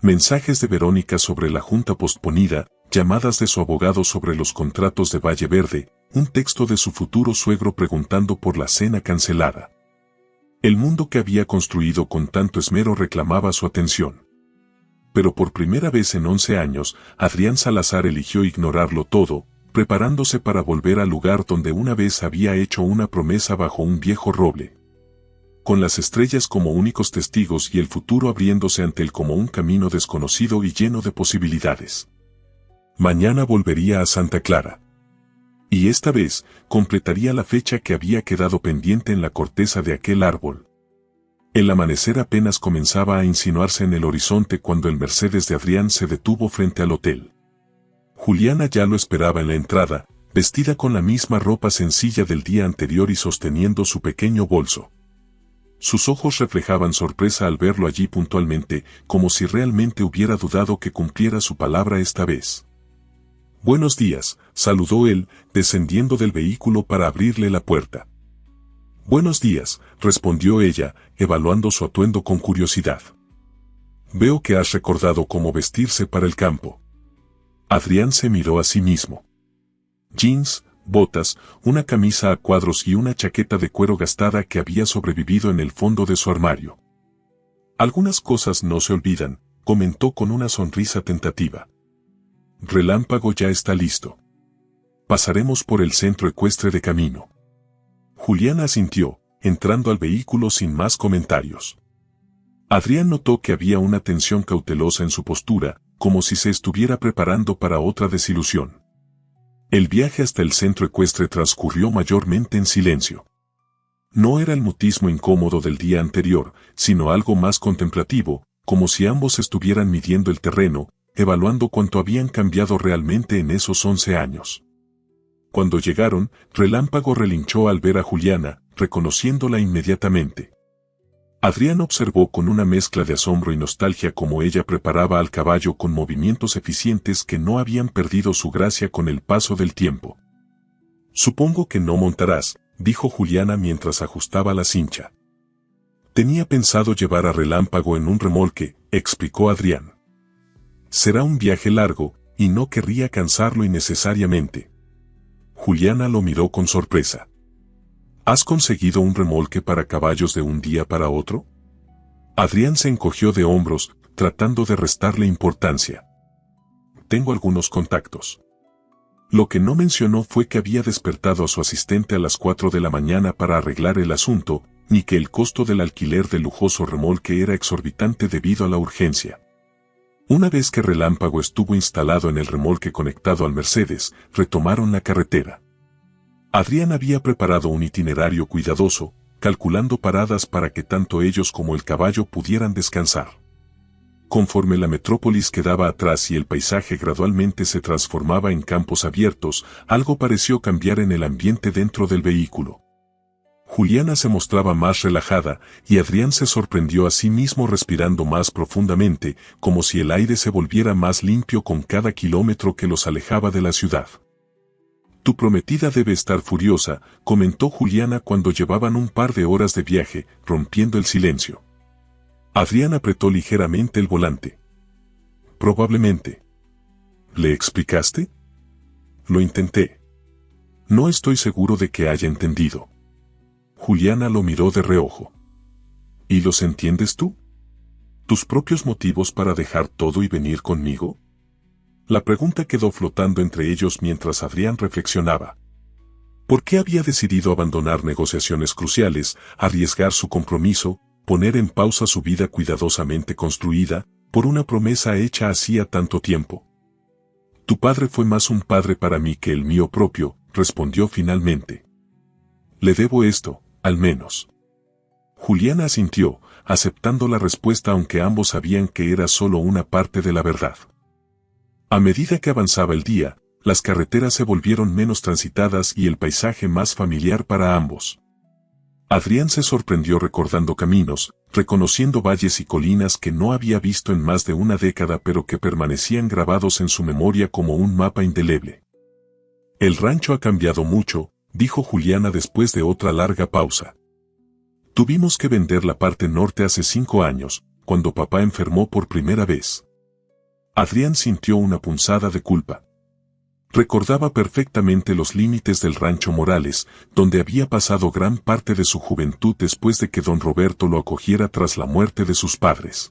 Mensajes de Verónica sobre la junta posponida, llamadas de su abogado sobre los contratos de Valle Verde, un texto de su futuro suegro preguntando por la cena cancelada. El mundo que había construido con tanto esmero reclamaba su atención. Pero por primera vez en 11 años, Adrián Salazar eligió ignorarlo todo, preparándose para volver al lugar donde una vez había hecho una promesa bajo un viejo roble. Con las estrellas como únicos testigos y el futuro abriéndose ante él como un camino desconocido y lleno de posibilidades. Mañana volvería a Santa Clara. Y esta vez, completaría la fecha que había quedado pendiente en la corteza de aquel árbol. El amanecer apenas comenzaba a insinuarse en el horizonte cuando el Mercedes de Adrián se detuvo frente al hotel. Juliana ya lo esperaba en la entrada, vestida con la misma ropa sencilla del día anterior y sosteniendo su pequeño bolso. Sus ojos reflejaban sorpresa al verlo allí puntualmente, como si realmente hubiera dudado que cumpliera su palabra esta vez. «Buenos días», saludó él, descendiendo del vehículo para abrirle la puerta. «Buenos días», respondió ella, evaluando su atuendo con curiosidad. «Veo que has recordado cómo vestirse para el campo». Adrián se miró a sí mismo. Jeans, botas, una camisa a cuadros y una chaqueta de cuero gastada que había sobrevivido en el fondo de su armario. «Algunas cosas no se olvidan», comentó con una sonrisa tentativa. «Relámpago ya está listo. Pasaremos por el centro ecuestre de camino». Juliana asintió, entrando al vehículo sin más comentarios. Adrián notó que había una tensión cautelosa en su postura, como si se estuviera preparando para otra desilusión. El viaje hasta el centro ecuestre transcurrió mayormente en silencio. No era el mutismo incómodo del día anterior, sino algo más contemplativo, como si ambos estuvieran midiendo el terreno, evaluando cuánto habían cambiado realmente en esos 11 años. Cuando llegaron, Relámpago relinchó al ver a Juliana, reconociéndola inmediatamente. Adrián observó con una mezcla de asombro y nostalgia cómo ella preparaba al caballo con movimientos eficientes que no habían perdido su gracia con el paso del tiempo. «Supongo que no montarás», dijo Juliana mientras ajustaba la cincha. «Tenía pensado llevar a Relámpago en un remolque», explicó Adrián. «Será un viaje largo, y no querría cansarlo innecesariamente». Juliana lo miró con sorpresa. «¿Has conseguido un remolque para caballos de un día para otro?» Adrián se encogió de hombros, tratando de restarle importancia. «Tengo algunos contactos». Lo que no mencionó fue que había despertado a su asistente a las 4 de la mañana para arreglar el asunto, ni que el costo del alquiler del lujoso remolque era exorbitante debido a la urgencia. Una vez que Relámpago estuvo instalado en el remolque conectado al Mercedes, retomaron la carretera. Adrián había preparado un itinerario cuidadoso, calculando paradas para que tanto ellos como el caballo pudieran descansar. Conforme la metrópolis quedaba atrás y el paisaje gradualmente se transformaba en campos abiertos, algo pareció cambiar en el ambiente dentro del vehículo. Juliana se mostraba más relajada, y Adrián se sorprendió a sí mismo respirando más profundamente, como si el aire se volviera más limpio con cada kilómetro que los alejaba de la ciudad. «Tu prometida debe estar furiosa», comentó Juliana cuando llevaban un par de horas de viaje, rompiendo el silencio. Adrián apretó ligeramente el volante. «Probablemente». «¿Le explicaste?» «Lo intenté. No estoy seguro de que haya entendido». Juliana lo miró de reojo. «¿Y los entiendes tú? ¿Tus propios motivos para dejar todo y venir conmigo?» La pregunta quedó flotando entre ellos mientras Adrián reflexionaba. ¿Por qué había decidido abandonar negociaciones cruciales, arriesgar su compromiso, poner en pausa su vida cuidadosamente construida, por una promesa hecha hacía tanto tiempo? «Tu padre fue más un padre para mí que el mío propio», respondió finalmente. «Le debo esto, al menos». Juliana asintió, aceptando la respuesta aunque ambos sabían que era solo una parte de la verdad. A medida que avanzaba el día, las carreteras se volvieron menos transitadas y el paisaje más familiar para ambos. Adrián se sorprendió recordando caminos, reconociendo valles y colinas que no había visto en más de una década pero que permanecían grabados en su memoria como un mapa indeleble. «El rancho ha cambiado mucho», dijo Juliana después de otra larga pausa. «Tuvimos que vender la parte norte hace 5 años, cuando papá enfermó por primera vez». Adrián sintió una punzada de culpa. Recordaba perfectamente los límites del rancho Morales, donde había pasado gran parte de su juventud después de que don Roberto lo acogiera tras la muerte de sus padres.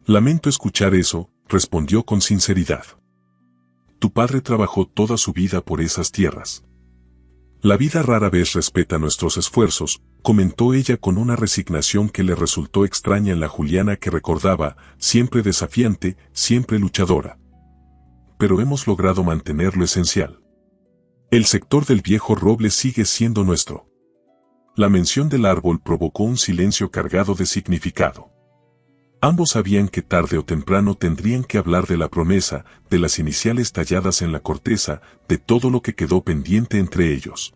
«Lamento escuchar eso», respondió con sinceridad. «Tu padre trabajó toda su vida por esas tierras. La vida rara vez respeta nuestros esfuerzos», comentó ella con una resignación que le resultó extraña en la Juliana que recordaba, siempre desafiante, siempre luchadora. «Pero hemos logrado mantener lo esencial. El sector del viejo roble sigue siendo nuestro». La mención del árbol provocó un silencio cargado de significado. Ambos sabían que tarde o temprano tendrían que hablar de la promesa, de las iniciales talladas en la corteza, de todo lo que quedó pendiente entre ellos.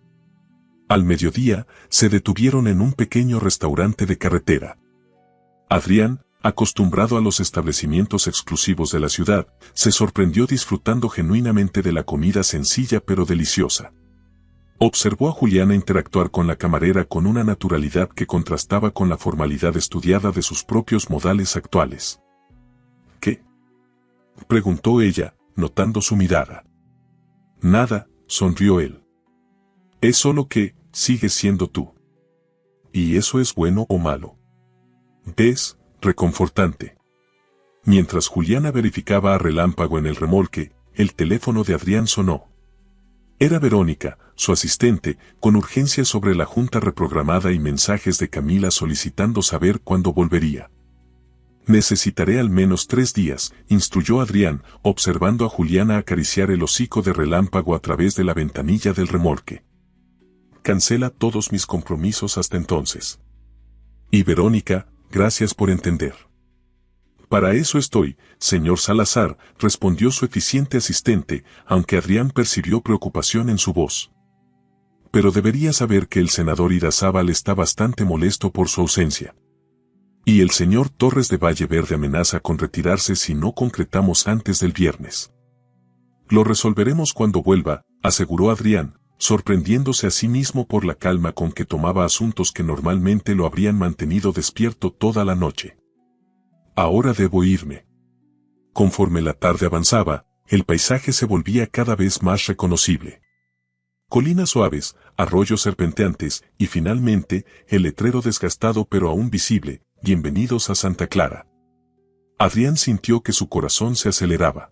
Al mediodía, se detuvieron en un pequeño restaurante de carretera. Adrián, acostumbrado a los establecimientos exclusivos de la ciudad, se sorprendió disfrutando genuinamente de la comida sencilla pero deliciosa. Observó a Juliana interactuar con la camarera con una naturalidad que contrastaba con la formalidad estudiada de sus propios modales actuales. ¿Qué?, preguntó ella, notando su mirada. Nada, sonrió él. Es solo que, sigues siendo tú. ¿Y eso es bueno o malo? ¿Ves? Reconfortante. Mientras Juliana verificaba a relámpago en el remolque, el teléfono de Adrián sonó. Era Verónica, su asistente, con urgencia sobre la junta reprogramada y mensajes de Camila solicitando saber cuándo volvería. Necesitaré al menos 3 días, instruyó Adrián, observando a Juliana acariciar el hocico de relámpago a través de la ventanilla del remolque. Cancela todos mis compromisos hasta entonces. Y Verónica, gracias por entender. Para eso estoy, señor Salazar, respondió su eficiente asistente, aunque Adrián percibió preocupación en su voz. Pero debería saber que el senador Idazábal está bastante molesto por su ausencia. Y el señor Torres de Valle Verde amenaza con retirarse si no concretamos antes del viernes. Lo resolveremos cuando vuelva, aseguró Adrián, sorprendiéndose a sí mismo por la calma con que tomaba asuntos que normalmente lo habrían mantenido despierto toda la noche. Ahora debo irme. Conforme la tarde avanzaba, el paisaje se volvía cada vez más reconocible. Colinas suaves, arroyos serpenteantes y finalmente, el letrero desgastado pero aún visible, bienvenidos a Santa Clara. Adrián sintió que su corazón se aceleraba.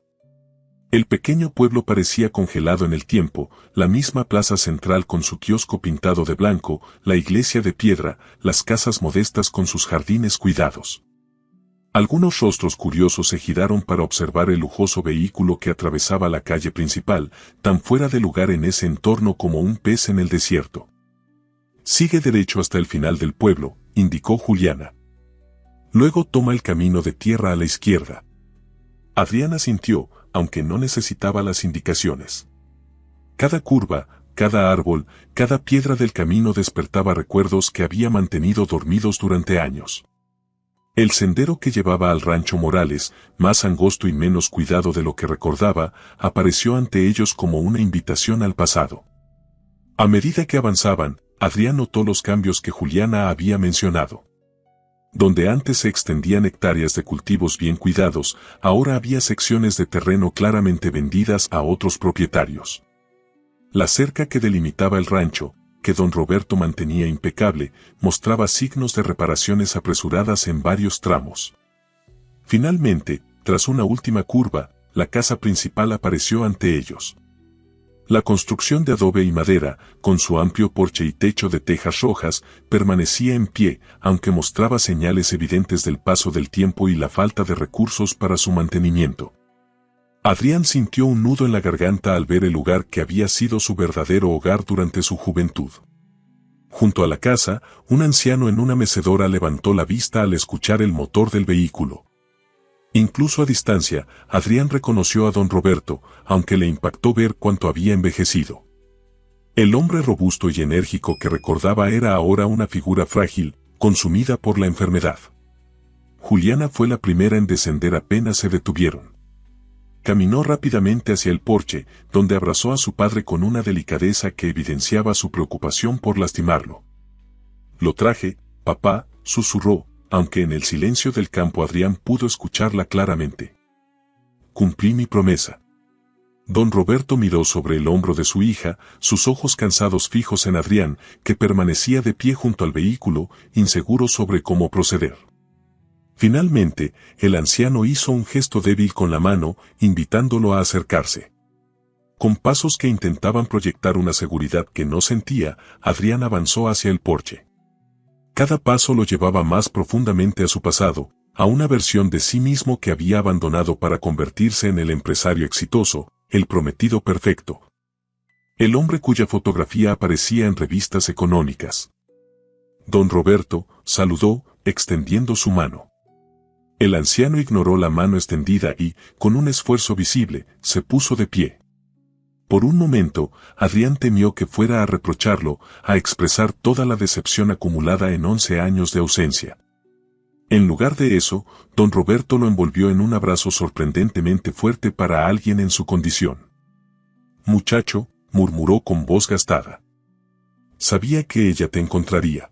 El pequeño pueblo parecía congelado en el tiempo, la misma plaza central con su kiosco pintado de blanco, la iglesia de piedra, las casas modestas con sus jardines cuidados. Algunos rostros curiosos se giraron para observar el lujoso vehículo que atravesaba la calle principal, tan fuera de lugar en ese entorno como un pez en el desierto. Sigue derecho hasta el final del pueblo, indicó Juliana. Luego toma el camino de tierra a la izquierda. Adrián asintió, aunque no necesitaba las indicaciones. Cada curva, cada árbol, cada piedra del camino despertaba recuerdos que había mantenido dormidos durante años. El sendero que llevaba al rancho Morales, más angosto y menos cuidado de lo que recordaba, apareció ante ellos como una invitación al pasado. A medida que avanzaban, Adrián notó los cambios que Juliana había mencionado. Donde antes se extendían hectáreas de cultivos bien cuidados, ahora había secciones de terreno claramente vendidas a otros propietarios. La cerca que delimitaba el rancho, que don Roberto mantenía impecable, mostraba signos de reparaciones apresuradas en varios tramos. Finalmente, tras una última curva, la casa principal apareció ante ellos. La construcción de adobe y madera, con su amplio porche y techo de tejas rojas, permanecía en pie, aunque mostraba señales evidentes del paso del tiempo y la falta de recursos para su mantenimiento. Adrián sintió un nudo en la garganta al ver el lugar que había sido su verdadero hogar durante su juventud. Junto a la casa, un anciano en una mecedora levantó la vista al escuchar el motor del vehículo. Incluso a distancia, Adrián reconoció a don Roberto, aunque le impactó ver cuánto había envejecido. El hombre robusto y enérgico que recordaba era ahora una figura frágil, consumida por la enfermedad. Juliana fue la primera en descender apenas se detuvieron. Caminó rápidamente hacia el porche, donde abrazó a su padre con una delicadeza que evidenciaba su preocupación por lastimarlo. «Lo traje, papá», susurró, aunque en el silencio del campo Adrián pudo escucharla claramente. «Cumplí mi promesa». Don Roberto miró sobre el hombro de su hija, sus ojos cansados fijos en Adrián, que permanecía de pie junto al vehículo, inseguro sobre cómo proceder. Finalmente, el anciano hizo un gesto débil con la mano, invitándolo a acercarse. Con pasos que intentaban proyectar una seguridad que no sentía, Adrián avanzó hacia el porche. Cada paso lo llevaba más profundamente a su pasado, a una versión de sí mismo que había abandonado para convertirse en el empresario exitoso, el prometido perfecto. El hombre cuya fotografía aparecía en revistas económicas. Don Roberto saludó, extendiendo su mano. El anciano ignoró la mano extendida y, con un esfuerzo visible, se puso de pie. Por un momento, Adrián temió que fuera a reprocharlo, a expresar toda la decepción acumulada en 11 años de ausencia. En lugar de eso, don Roberto lo envolvió en un abrazo sorprendentemente fuerte para alguien en su condición. «Muchacho», murmuró con voz gastada. «Sabía que ella te encontraría.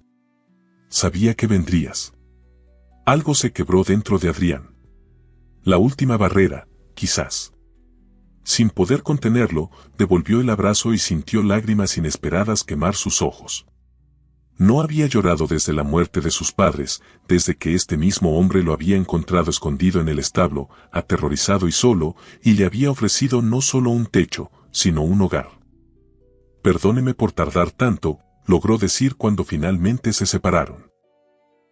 Sabía que vendrías». Algo se quebró dentro de Adrián. La última barrera, quizás. Sin poder contenerlo, devolvió el abrazo y sintió lágrimas inesperadas quemar sus ojos. No había llorado desde la muerte de sus padres, desde que este mismo hombre lo había encontrado escondido en el establo, aterrorizado y solo, y le había ofrecido no solo un techo, sino un hogar. «Perdóneme por tardar tanto», logró decir cuando finalmente se separaron.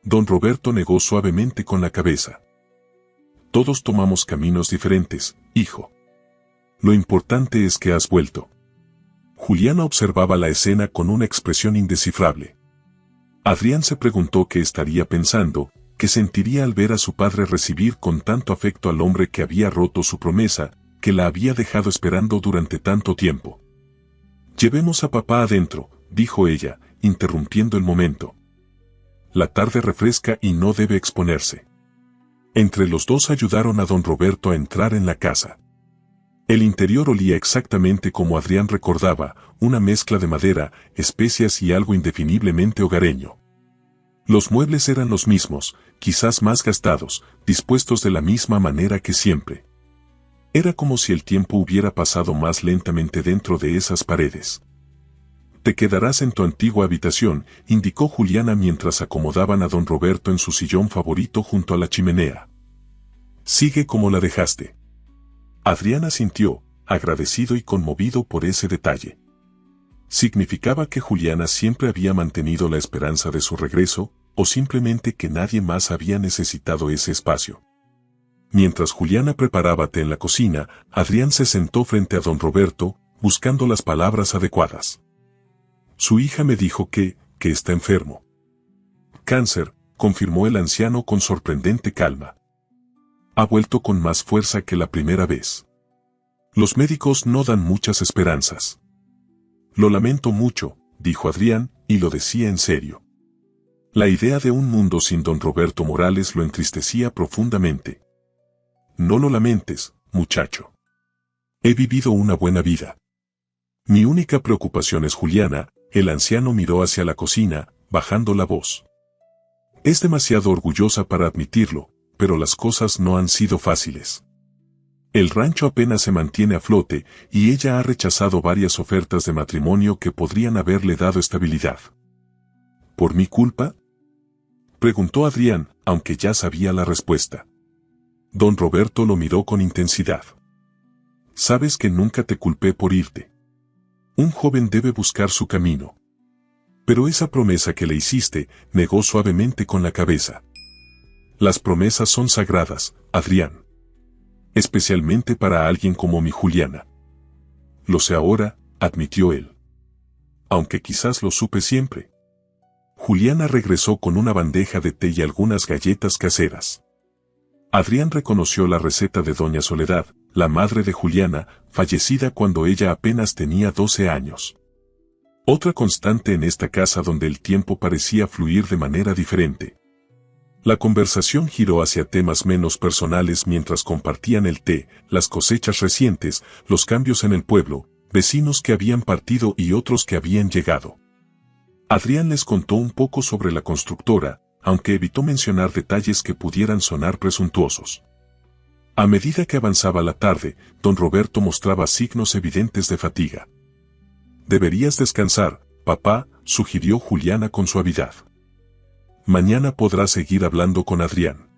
Don Roberto negó suavemente con la cabeza. «Todos tomamos caminos diferentes, hijo. Lo importante es que has vuelto». Juliana observaba la escena con una expresión indescifrable. Adrián se preguntó qué estaría pensando, qué sentiría al ver a su padre recibir con tanto afecto al hombre que había roto su promesa, que la había dejado esperando durante tanto tiempo. «Llevemos a papá adentro», dijo ella, interrumpiendo el momento. «La tarde refresca y no debe exponerse». Entre los dos ayudaron a don Roberto a entrar en la casa. El interior olía exactamente como Adrián recordaba, una mezcla de madera, especias y algo indefiniblemente hogareño. Los muebles eran los mismos, quizás más gastados, dispuestos de la misma manera que siempre. Era como si el tiempo hubiera pasado más lentamente dentro de esas paredes. «Te quedarás en tu antigua habitación», indicó Juliana mientras acomodaban a don Roberto en su sillón favorito junto a la chimenea. «Sigue como la dejaste». Adrián asintió, agradecido y conmovido por ese detalle. Significaba que Juliana siempre había mantenido la esperanza de su regreso, o simplemente que nadie más había necesitado ese espacio. Mientras Juliana preparaba té en la cocina, Adrián se sentó frente a don Roberto, buscando las palabras adecuadas. «Su hija me dijo que está enfermo». «Cáncer», confirmó el anciano con sorprendente calma. «Ha vuelto con más fuerza que la primera vez. Los médicos no dan muchas esperanzas». «Lo lamento mucho», dijo Adrián, y lo decía en serio. La idea de un mundo sin don Roberto Morales lo entristecía profundamente. «No lo lamentes, muchacho. He vivido una buena vida. Mi única preocupación es Juliana». El anciano miró hacia la cocina, bajando la voz. «Es demasiado orgullosa para admitirlo, pero las cosas no han sido fáciles. El rancho apenas se mantiene a flote y ella ha rechazado varias ofertas de matrimonio que podrían haberle dado estabilidad». «¿Por mi culpa?», preguntó Adrián, aunque ya sabía la respuesta. Don Roberto lo miró con intensidad. «Sabes que nunca te culpé por irte. Un joven debe buscar su camino». «Pero esa promesa que le hiciste», negó suavemente con la cabeza. «Las promesas son sagradas, Adrián. Especialmente para alguien como mi Juliana». «Lo sé ahora», admitió él. «Aunque quizás lo supe siempre». Juliana regresó con una bandeja de té y algunas galletas caseras. Adrián reconoció la receta de doña Soledad, la madre de Juliana, fallecida cuando ella apenas tenía 12 años. Otra constante en esta casa donde el tiempo parecía fluir de manera diferente. La conversación giró hacia temas menos personales mientras compartían el té, las cosechas recientes, los cambios en el pueblo, vecinos que habían partido y otros que habían llegado. Adrián les contó un poco sobre la constructora, aunque evitó mencionar detalles que pudieran sonar presuntuosos. A medida que avanzaba la tarde, don Roberto mostraba signos evidentes de fatiga. «Deberías descansar, papá», sugirió Juliana con suavidad. «Mañana podrás seguir hablando con Adrián».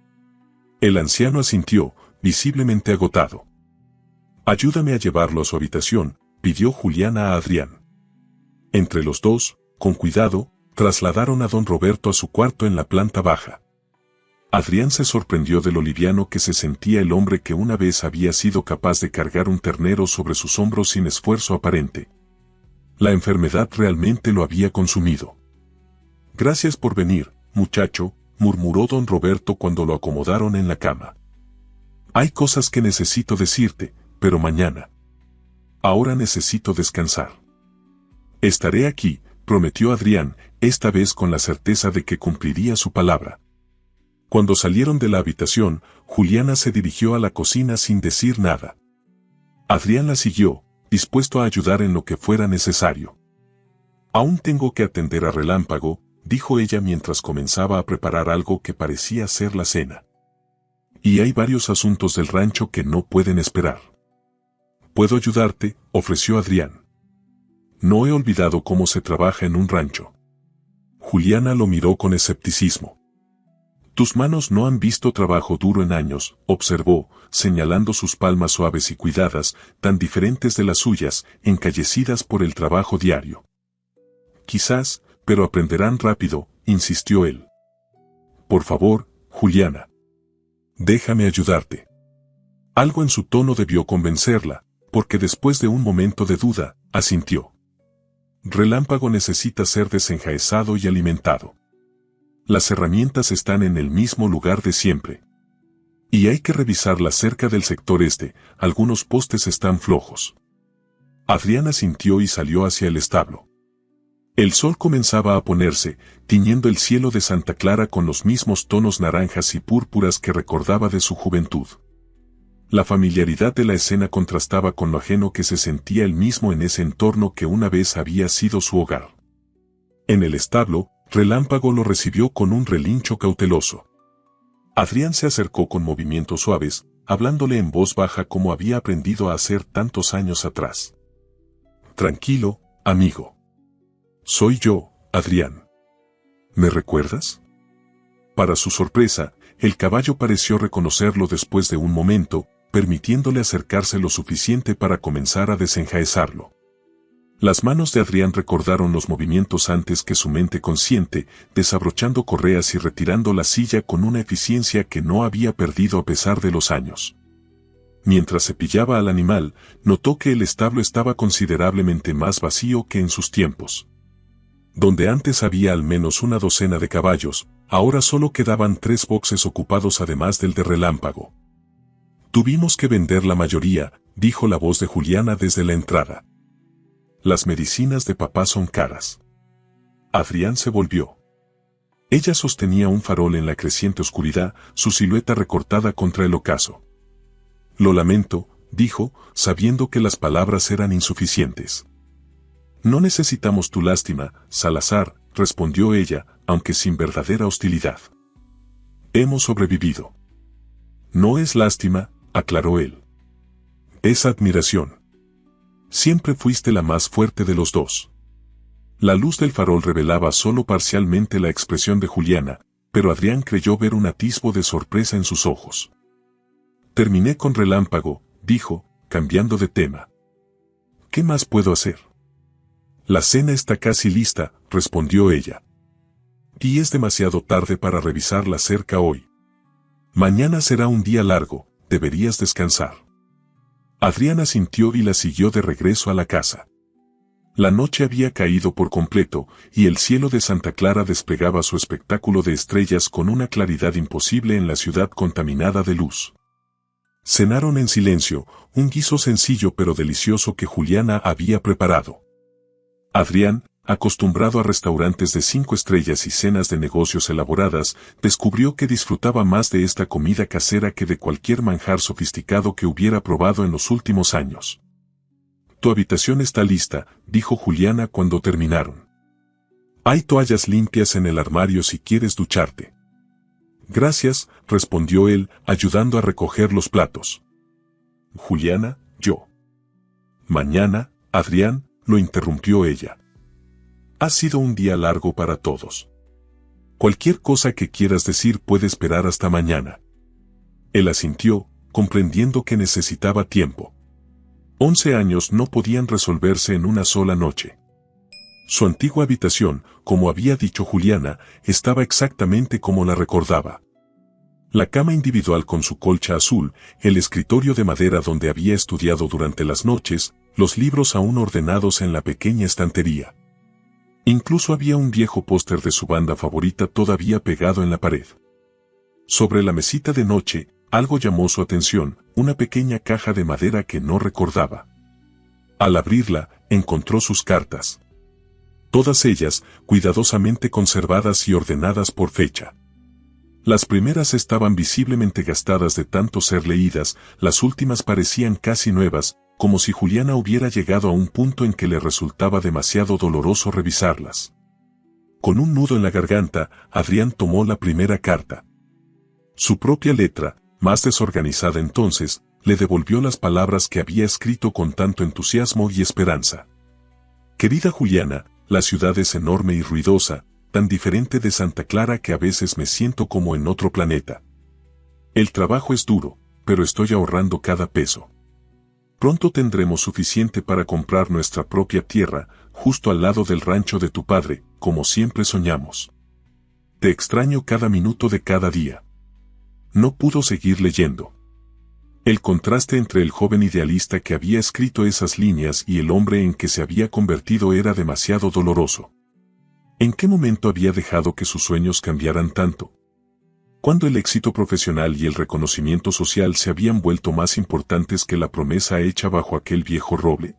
El anciano asintió, visiblemente agotado. «Ayúdame a llevarlo a su habitación», pidió Juliana a Adrián. Entre los dos, con cuidado, trasladaron a don Roberto a su cuarto en la planta baja. Adrián se sorprendió de lo liviano que se sentía el hombre que una vez había sido capaz de cargar un ternero sobre sus hombros sin esfuerzo aparente. La enfermedad realmente lo había consumido. «Gracias por venir, muchacho», murmuró don Roberto cuando lo acomodaron en la cama. Hay cosas que necesito decirte, pero mañana. Ahora necesito descansar. Estaré aquí, prometió Adrián, esta vez con la certeza de que cumpliría su palabra. Cuando salieron de la habitación, Juliana se dirigió a la cocina sin decir nada. Adrián la siguió, dispuesto a ayudar en lo que fuera necesario. Aún tengo que atender a Relámpago, dijo ella mientras comenzaba a preparar algo que parecía ser la cena. Y hay varios asuntos del rancho que no pueden esperar. ¿Puedo ayudarte?, ofreció Adrián. No he olvidado cómo se trabaja en un rancho. Juliana lo miró con escepticismo. Tus manos no han visto trabajo duro en años, observó, señalando sus palmas suaves y cuidadas, tan diferentes de las suyas, encallecidas por el trabajo diario. Quizás, pero aprenderán rápido, insistió él. Por favor, Juliana. Déjame ayudarte. Algo en su tono debió convencerla, porque después de un momento de duda, asintió. Relámpago necesita ser desenjaezado y alimentado. Las herramientas están en el mismo lugar de siempre. Y hay que revisarla cerca del sector este, algunos postes están flojos. Adrián asintió y salió hacia el establo. El sol comenzaba a ponerse, tiñendo el cielo de Santa Clara con los mismos tonos naranjas y púrpuras que recordaba de su juventud. La familiaridad de la escena contrastaba con lo ajeno que se sentía él mismo en ese entorno que una vez había sido su hogar. En el establo, Relámpago lo recibió con un relincho cauteloso. Adrián se acercó con movimientos suaves, hablándole en voz baja como había aprendido a hacer tantos años atrás. Tranquilo, amigo. Soy yo, Adrián. ¿Me recuerdas? Para su sorpresa, el caballo pareció reconocerlo después de un momento, permitiéndole acercarse lo suficiente para comenzar a desenjaezarlo. Las manos de Adrián recordaron los movimientos antes que su mente consciente, desabrochando correas y retirando la silla con una eficiencia que no había perdido a pesar de los años. Mientras cepillaba al animal, notó que el establo estaba considerablemente más vacío que en sus tiempos. Donde antes había al menos una docena de caballos, ahora solo quedaban 3 boxes ocupados además del de Relámpago. Tuvimos que vender la mayoría, dijo la voz de Juliana desde la entrada. Las medicinas de papá son caras. Adrián se volvió. Ella sostenía un farol en la creciente oscuridad, su silueta recortada contra el ocaso. Lo lamento, dijo, sabiendo que las palabras eran insuficientes. No necesitamos tu lástima, Salazar, respondió ella, aunque sin verdadera hostilidad. Hemos sobrevivido. No es lástima, aclaró él. Es admiración. Siempre fuiste la más fuerte de los dos. La luz del farol revelaba solo parcialmente la expresión de Juliana, pero Adrián creyó ver un atisbo de sorpresa en sus ojos. Terminé con Relámpago, dijo, cambiando de tema. ¿Qué más puedo hacer? La cena está casi lista, respondió ella. Y es demasiado tarde para revisar la cerca hoy. Mañana será un día largo, deberías descansar. Adrián asintió y la siguió de regreso a la casa. La noche había caído por completo, y el cielo de Santa Clara desplegaba su espectáculo de estrellas con una claridad imposible en la ciudad contaminada de luz. Cenaron en silencio, un guiso sencillo pero delicioso que Juliana había preparado. Adrián, acostumbrado a restaurantes de 5 estrellas y cenas de negocios elaboradas, descubrió que disfrutaba más de esta comida casera que de cualquier manjar sofisticado que hubiera probado en los últimos años. Tu habitación está lista, dijo Juliana cuando terminaron. Hay toallas limpias en el armario si quieres ducharte. Gracias, respondió él, ayudando a recoger los platos. Juliana, yo. Mañana, Adrián, lo interrumpió ella. Ha sido un día largo para todos. Cualquier cosa que quieras decir puede esperar hasta mañana. Él asintió, comprendiendo que necesitaba tiempo. 11 años no podían resolverse en una sola noche. Su antigua habitación, como había dicho Juliana, estaba exactamente como la recordaba. La cama individual con su colcha azul, el escritorio de madera donde había estudiado durante las noches, los libros aún ordenados en la pequeña estantería. Incluso había un viejo póster de su banda favorita todavía pegado en la pared. Sobre la mesita de noche, algo llamó su atención, una pequeña caja de madera que no recordaba. Al abrirla, encontró sus cartas. Todas ellas, cuidadosamente conservadas y ordenadas por fecha. Las primeras estaban visiblemente gastadas de tanto ser leídas, las últimas parecían casi nuevas, como si Juliana hubiera llegado a un punto en que le resultaba demasiado doloroso revisarlas. Con un nudo en la garganta, Adrián tomó la primera carta. Su propia letra, más desorganizada entonces, le devolvió las palabras que había escrito con tanto entusiasmo y esperanza. Querida Juliana, la ciudad es enorme y ruidosa, tan diferente de Santa Clara que a veces me siento como en otro planeta. El trabajo es duro, pero estoy ahorrando cada peso. Pronto tendremos suficiente para comprar nuestra propia tierra, justo al lado del rancho de tu padre, como siempre soñamos. Te extraño cada minuto de cada día. No pudo seguir leyendo. El contraste entre el joven idealista que había escrito esas líneas y el hombre en que se había convertido era demasiado doloroso. ¿En qué momento había dejado que sus sueños cambiaran tanto? ¿Cuándo el éxito profesional y el reconocimiento social se habían vuelto más importantes que la promesa hecha bajo aquel viejo roble?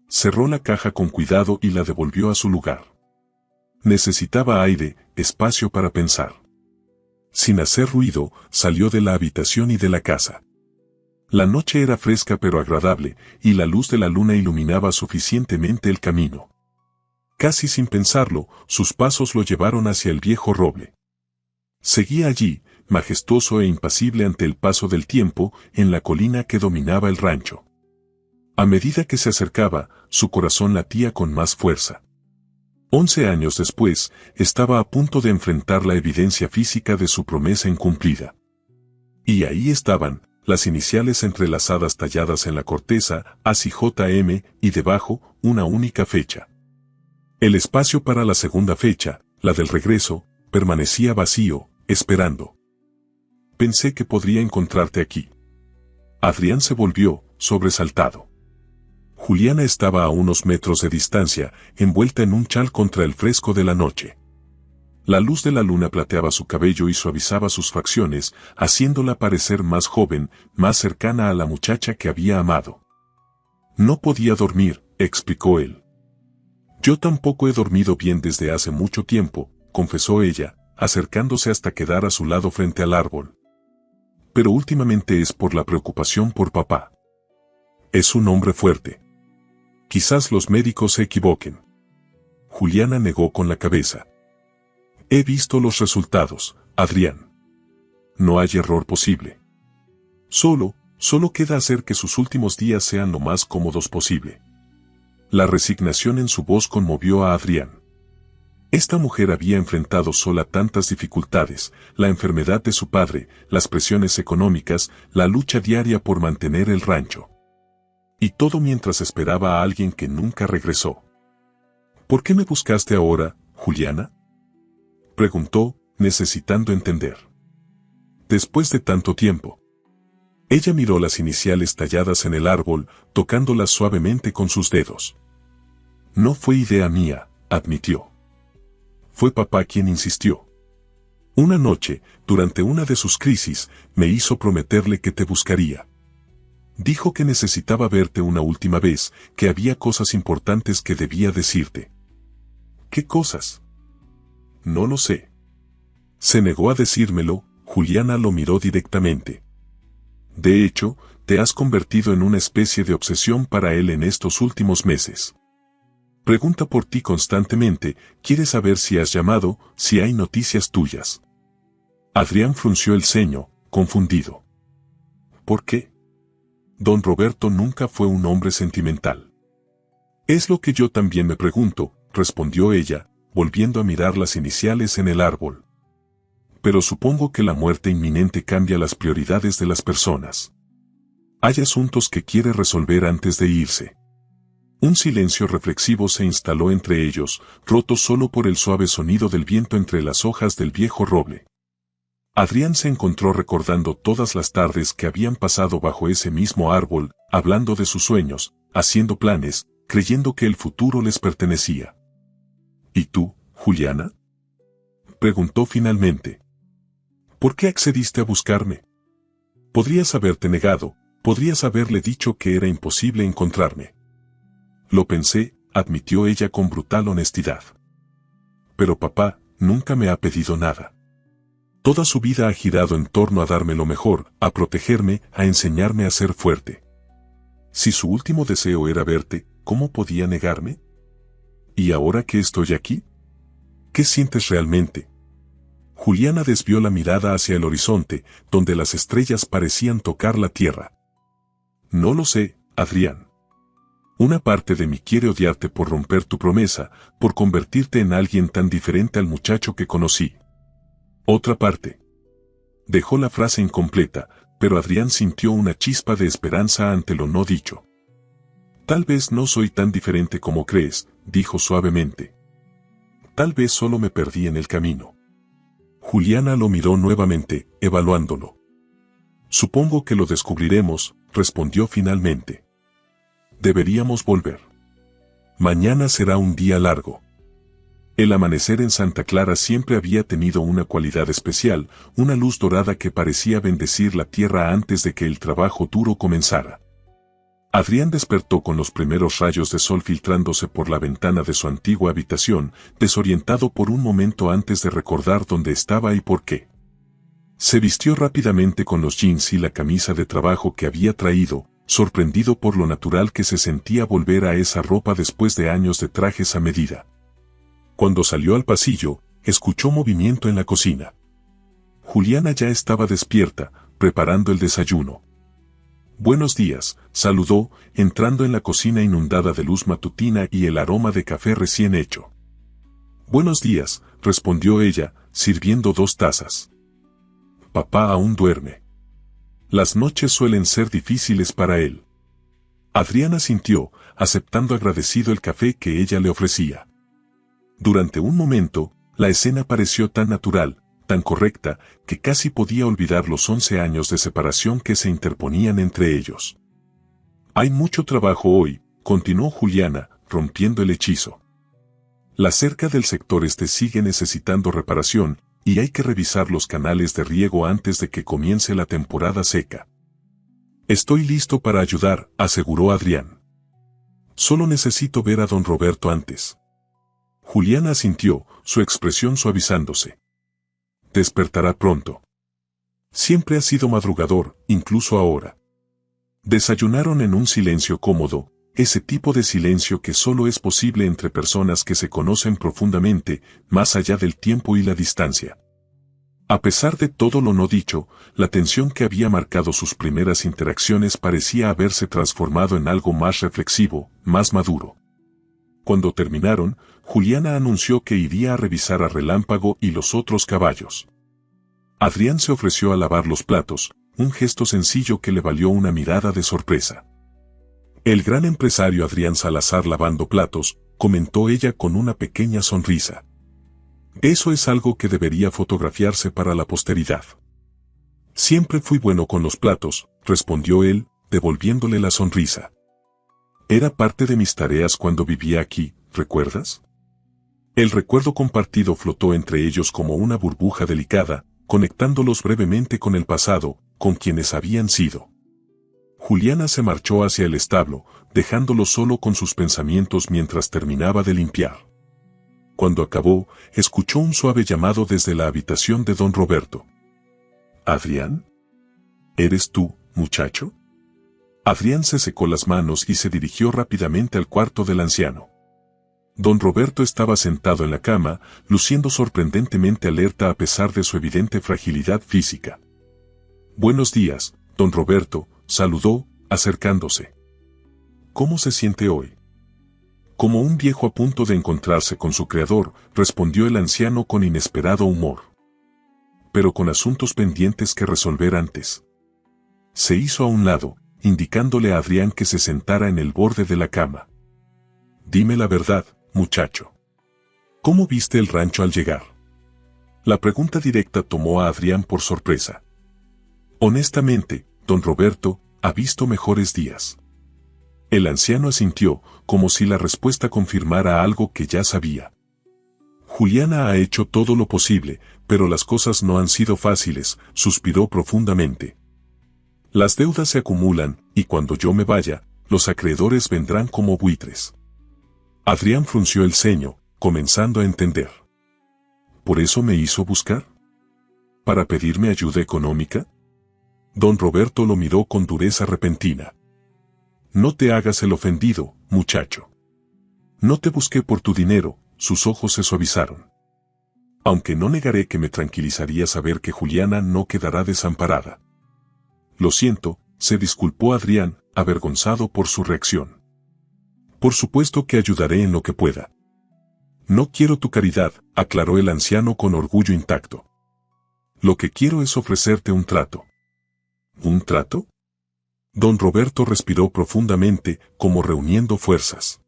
Cerró la caja con cuidado y la devolvió a su lugar. Necesitaba aire, espacio para pensar. Sin hacer ruido, salió de la habitación y de la casa. La noche era fresca pero agradable, y la luz de la luna iluminaba suficientemente el camino. Casi sin pensarlo, sus pasos lo llevaron hacia el viejo roble. Seguía allí, majestuoso e impasible ante el paso del tiempo, en la colina que dominaba el rancho. A medida que se acercaba, su corazón latía con más fuerza. 11 años después, estaba a punto de enfrentar la evidencia física de su promesa incumplida. Y ahí estaban, las iniciales entrelazadas talladas en la corteza, ACJM, y debajo, una única fecha. El espacio para la segunda fecha, la del regreso, permanecía vacío, esperando. Pensé que podría encontrarte aquí. Adrián se volvió, sobresaltado. Juliana estaba a unos metros de distancia, envuelta en un chal contra el fresco de la noche. La luz de la luna plateaba su cabello y suavizaba sus facciones, haciéndola parecer más joven, más cercana a la muchacha que había amado. No podía dormir, explicó él. Yo tampoco he dormido bien desde hace mucho tiempo, confesó ella, acercándose hasta quedar a su lado frente al árbol. Pero últimamente es por la preocupación por papá. Es un hombre fuerte. Quizás los médicos se equivoquen. Juliana negó con la cabeza. He visto los resultados, Adrián. No hay error posible. Solo queda hacer que sus últimos días sean lo más cómodos posible. La resignación en su voz conmovió a Adrián. Esta mujer había enfrentado sola tantas dificultades, la enfermedad de su padre, las presiones económicas, la lucha diaria por mantener el rancho. Y todo mientras esperaba a alguien que nunca regresó. ¿Por qué me buscaste ahora, Juliana?, preguntó, necesitando entender. Después de tanto tiempo. Ella miró las iniciales talladas en el árbol, tocándolas suavemente con sus dedos. No fue idea mía, admitió. Fue papá quien insistió. Una noche, durante una de sus crisis, me hizo prometerle que te buscaría. Dijo que necesitaba verte una última vez, que había cosas importantes que debía decirte. ¿Qué cosas? No lo sé. Se negó a decírmelo, Juliana lo miró directamente. De hecho, te has convertido en una especie de obsesión para él en estos últimos meses. Pregunta por ti constantemente, quiere saber si has llamado, si hay noticias tuyas. Adrián frunció el ceño, confundido. ¿Por qué? Don Roberto nunca fue un hombre sentimental. Es lo que yo también me pregunto, respondió ella, volviendo a mirar las iniciales en el árbol. Pero supongo que la muerte inminente cambia las prioridades de las personas. Hay asuntos que quiere resolver antes de irse. Un silencio reflexivo se instaló entre ellos, roto solo por el suave sonido del viento entre las hojas del viejo roble. Adrián se encontró recordando todas las tardes que habían pasado bajo ese mismo árbol, hablando de sus sueños, haciendo planes, creyendo que el futuro les pertenecía. ¿Y tú, Juliana? Preguntó finalmente. ¿Por qué accediste a buscarme? Podrías haberte negado, podrías haberle dicho que era imposible encontrarme. Lo pensé, admitió ella con brutal honestidad. Pero papá nunca me ha pedido nada. Toda su vida ha girado en torno a darme lo mejor, a protegerme, a enseñarme a ser fuerte. Si su último deseo era verte, ¿cómo podía negarme? ¿Y ahora que estoy aquí? ¿Qué sientes realmente? Juliana desvió la mirada hacia el horizonte, donde las estrellas parecían tocar la tierra. No lo sé, Adrián. Una parte de mí quiere odiarte por romper tu promesa, por convertirte en alguien tan diferente al muchacho que conocí. Otra parte. Dejó la frase incompleta, pero Adrián sintió una chispa de esperanza ante lo no dicho. Tal vez no soy tan diferente como crees, dijo suavemente. Tal vez solo me perdí en el camino. Juliana lo miró nuevamente, evaluándolo. Supongo que lo descubriremos, respondió finalmente. Deberíamos volver. Mañana será un día largo. El amanecer en Santa Clara siempre había tenido una cualidad especial, una luz dorada que parecía bendecir la tierra antes de que el trabajo duro comenzara. Adrián despertó con los primeros rayos de sol filtrándose por la ventana de su antigua habitación, desorientado por un momento antes de recordar dónde estaba y por qué. Se vistió rápidamente con los jeans y la camisa de trabajo que había traído, sorprendido por lo natural que se sentía volver a esa ropa después de años de trajes a medida. Cuando salió al pasillo, escuchó movimiento en la cocina. Juliana ya estaba despierta, preparando el desayuno. Buenos días, saludó, entrando en la cocina inundada de luz matutina y el aroma de café recién hecho. Buenos días, respondió ella, sirviendo 2 tazas. Papá aún duerme. Las noches suelen ser difíciles para él. Adrián asintió, aceptando agradecido el café que ella le ofrecía. Durante un momento, la escena pareció tan natural, tan correcta, que casi podía olvidar los 11 años de separación que se interponían entre ellos. Hay mucho trabajo hoy, continuó Juliana, rompiendo el hechizo. La cerca del sector este sigue necesitando reparación, y hay que revisar los canales de riego antes de que comience la temporada seca. Estoy listo para ayudar, aseguró Adrián. Solo necesito ver a don Roberto antes. Juliana asintió, su expresión suavizándose. Despertará pronto. Siempre ha sido madrugador, incluso ahora. Desayunaron en un silencio cómodo, ese tipo de silencio que solo es posible entre personas que se conocen profundamente, más allá del tiempo y la distancia. A pesar de todo lo no dicho, la tensión que había marcado sus primeras interacciones parecía haberse transformado en algo más reflexivo, más maduro. Cuando terminaron, Juliana anunció que iría a revisar a Relámpago y los otros caballos. Adrián se ofreció a lavar los platos, un gesto sencillo que le valió una mirada de sorpresa. El gran empresario Adrián Salazar lavando platos, comentó ella con una pequeña sonrisa. Eso es algo que debería fotografiarse para la posteridad. Siempre fui bueno con los platos, respondió él, devolviéndole la sonrisa. Era parte de mis tareas cuando vivía aquí, ¿recuerdas? El recuerdo compartido flotó entre ellos como una burbuja delicada, conectándolos brevemente con el pasado, con quienes habían sido. Juliana se marchó hacia el establo, dejándolo solo con sus pensamientos mientras terminaba de limpiar. Cuando acabó, escuchó un suave llamado desde la habitación de don Roberto. ¿Adrián? ¿Eres tú, muchacho? Adrián se secó las manos y se dirigió rápidamente al cuarto del anciano. Don Roberto estaba sentado en la cama, luciendo sorprendentemente alerta a pesar de su evidente fragilidad física. Buenos días, don Roberto, saludó, acercándose. ¿Cómo se siente hoy? Como un viejo a punto de encontrarse con su creador, respondió el anciano con inesperado humor. Pero con asuntos pendientes que resolver antes. Se hizo a un lado, indicándole a Adrián que se sentara en el borde de la cama. Dime la verdad, muchacho. ¿Cómo viste el rancho al llegar? La pregunta directa tomó a Adrián por sorpresa. Honestamente, don Roberto, ha visto mejores días. El anciano asintió, como si la respuesta confirmara algo que ya sabía. Juliana ha hecho todo lo posible, pero las cosas no han sido fáciles, suspiró profundamente. Las deudas se acumulan, y cuando yo me vaya, los acreedores vendrán como buitres. Adrián frunció el ceño, comenzando a entender. ¿Por eso me hizo buscar? ¿Para pedirme ayuda económica? Don Roberto lo miró con dureza repentina. No te hagas el ofendido, muchacho. No te busqué por tu dinero, sus ojos se suavizaron. Aunque no negaré que me tranquilizaría saber que Juliana no quedará desamparada. Lo siento, se disculpó Adrián, avergonzado por su reacción. Por supuesto que ayudaré en lo que pueda. No quiero tu caridad, aclaró el anciano con orgullo intacto. Lo que quiero es ofrecerte un trato. ¿Un trato? Don Roberto respiró profundamente, como reuniendo fuerzas.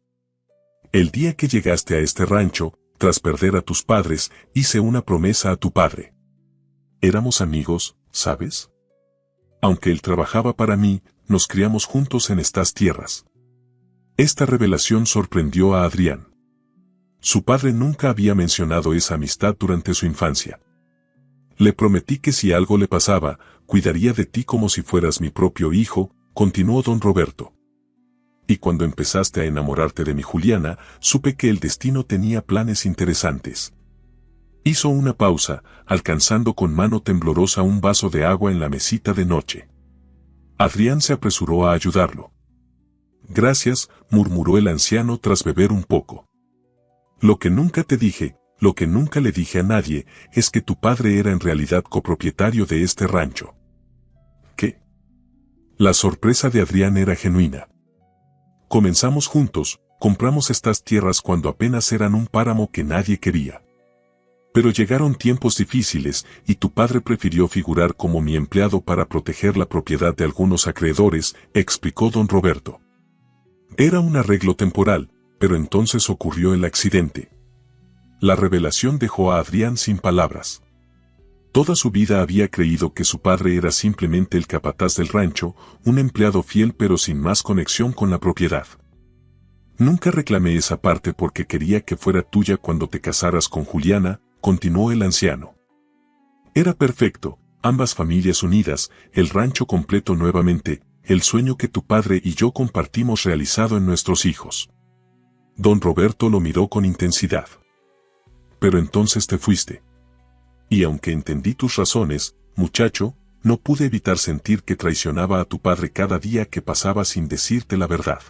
El día que llegaste a este rancho, tras perder a tus padres, hice una promesa a tu padre. Éramos amigos, ¿sabes? Aunque él trabajaba para mí, nos criamos juntos en estas tierras. Esta revelación sorprendió a Adrián. Su padre nunca había mencionado esa amistad durante su infancia. Le prometí que si algo le pasaba, cuidaría de ti como si fueras mi propio hijo, continuó don Roberto. Y cuando empezaste a enamorarte de mi Juliana, supe que el destino tenía planes interesantes. Hizo una pausa, alcanzando con mano temblorosa un vaso de agua en la mesita de noche. Adrián se apresuró a ayudarlo. Gracias, murmuró el anciano tras beber un poco. Lo que nunca te dije, lo que nunca le dije a nadie, es que tu padre era en realidad copropietario de este rancho. ¿Qué? La sorpresa de Adrián era genuina. Comenzamos juntos, compramos estas tierras cuando apenas eran un páramo que nadie quería. Pero llegaron tiempos difíciles, y tu padre prefirió figurar como mi empleado para proteger la propiedad de algunos acreedores, explicó don Roberto. Era un arreglo temporal, pero entonces ocurrió el accidente. La revelación dejó a Adrián sin palabras. Toda su vida había creído que su padre era simplemente el capataz del rancho, un empleado fiel pero sin más conexión con la propiedad. Nunca reclamé esa parte porque quería que fuera tuya cuando te casaras con Juliana, continuó el anciano. Era perfecto, ambas familias unidas, el rancho completo nuevamente, el sueño que tu padre y yo compartimos realizado en nuestros hijos. Don Roberto lo miró con intensidad. Pero entonces te fuiste. Y aunque entendí tus razones, muchacho, no pude evitar sentir que traicionaba a tu padre cada día que pasaba sin decirte la verdad.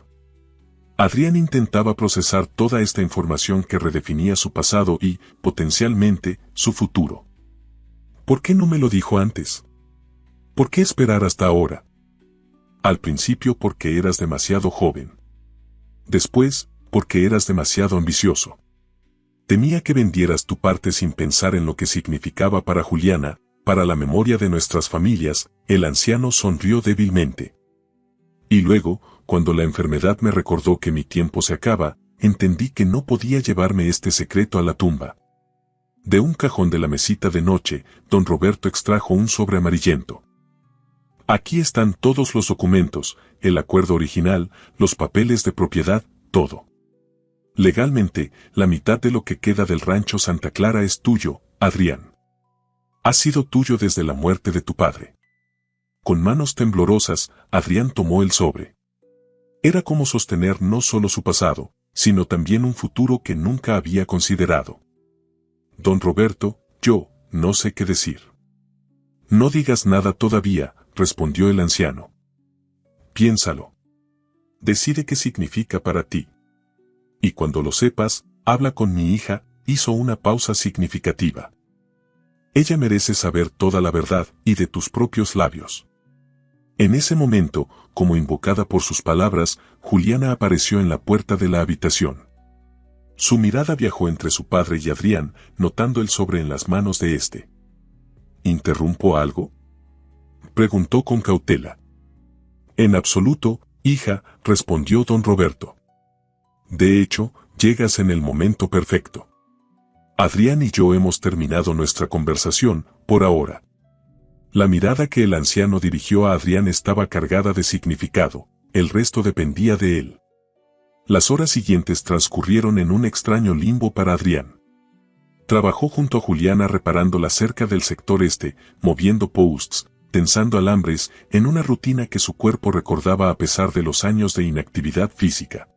Adrián intentaba procesar toda esta información que redefinía su pasado y, potencialmente, su futuro. ¿Por qué no me lo dijo antes? ¿Por qué esperar hasta ahora? Al principio porque eras demasiado joven. Después, porque eras demasiado ambicioso. Temía que vendieras tu parte sin pensar en lo que significaba para Juliana, para la memoria de nuestras familias. El anciano sonrió débilmente. Y luego, cuando la enfermedad me recordó que mi tiempo se acaba, entendí que no podía llevarme este secreto a la tumba. De un cajón de la mesita de noche, don Roberto extrajo un sobre amarillento. Aquí están todos los documentos, el acuerdo original, los papeles de propiedad, todo. Legalmente, la mitad de lo que queda del rancho Santa Clara es tuyo, Adrián. Ha sido tuyo desde la muerte de tu padre. Con manos temblorosas, Adrián tomó el sobre. Era como sostener no solo su pasado, sino también un futuro que nunca había considerado. Don Roberto, yo, no sé qué decir. No digas nada todavía, respondió el anciano. Piénsalo. Decide qué significa para ti. Y cuando lo sepas, habla con mi hija, hizo una pausa significativa. Ella merece saber toda la verdad y de tus propios labios. En ese momento, como invocada por sus palabras, Juliana apareció en la puerta de la habitación. Su mirada viajó entre su padre y Adrián, notando el sobre en las manos de éste. ¿Interrumpo algo?, preguntó con cautela. En absoluto, hija, respondió don Roberto. De hecho, llegas en el momento perfecto. Adrián y yo hemos terminado nuestra conversación, por ahora. La mirada que el anciano dirigió a Adrián estaba cargada de significado, el resto dependía de él. Las horas siguientes transcurrieron en un extraño limbo para Adrián. Trabajó junto a Juliana reparando la cerca del sector este, moviendo posts, tensando alambres, en una rutina que su cuerpo recordaba a pesar de los años de inactividad física.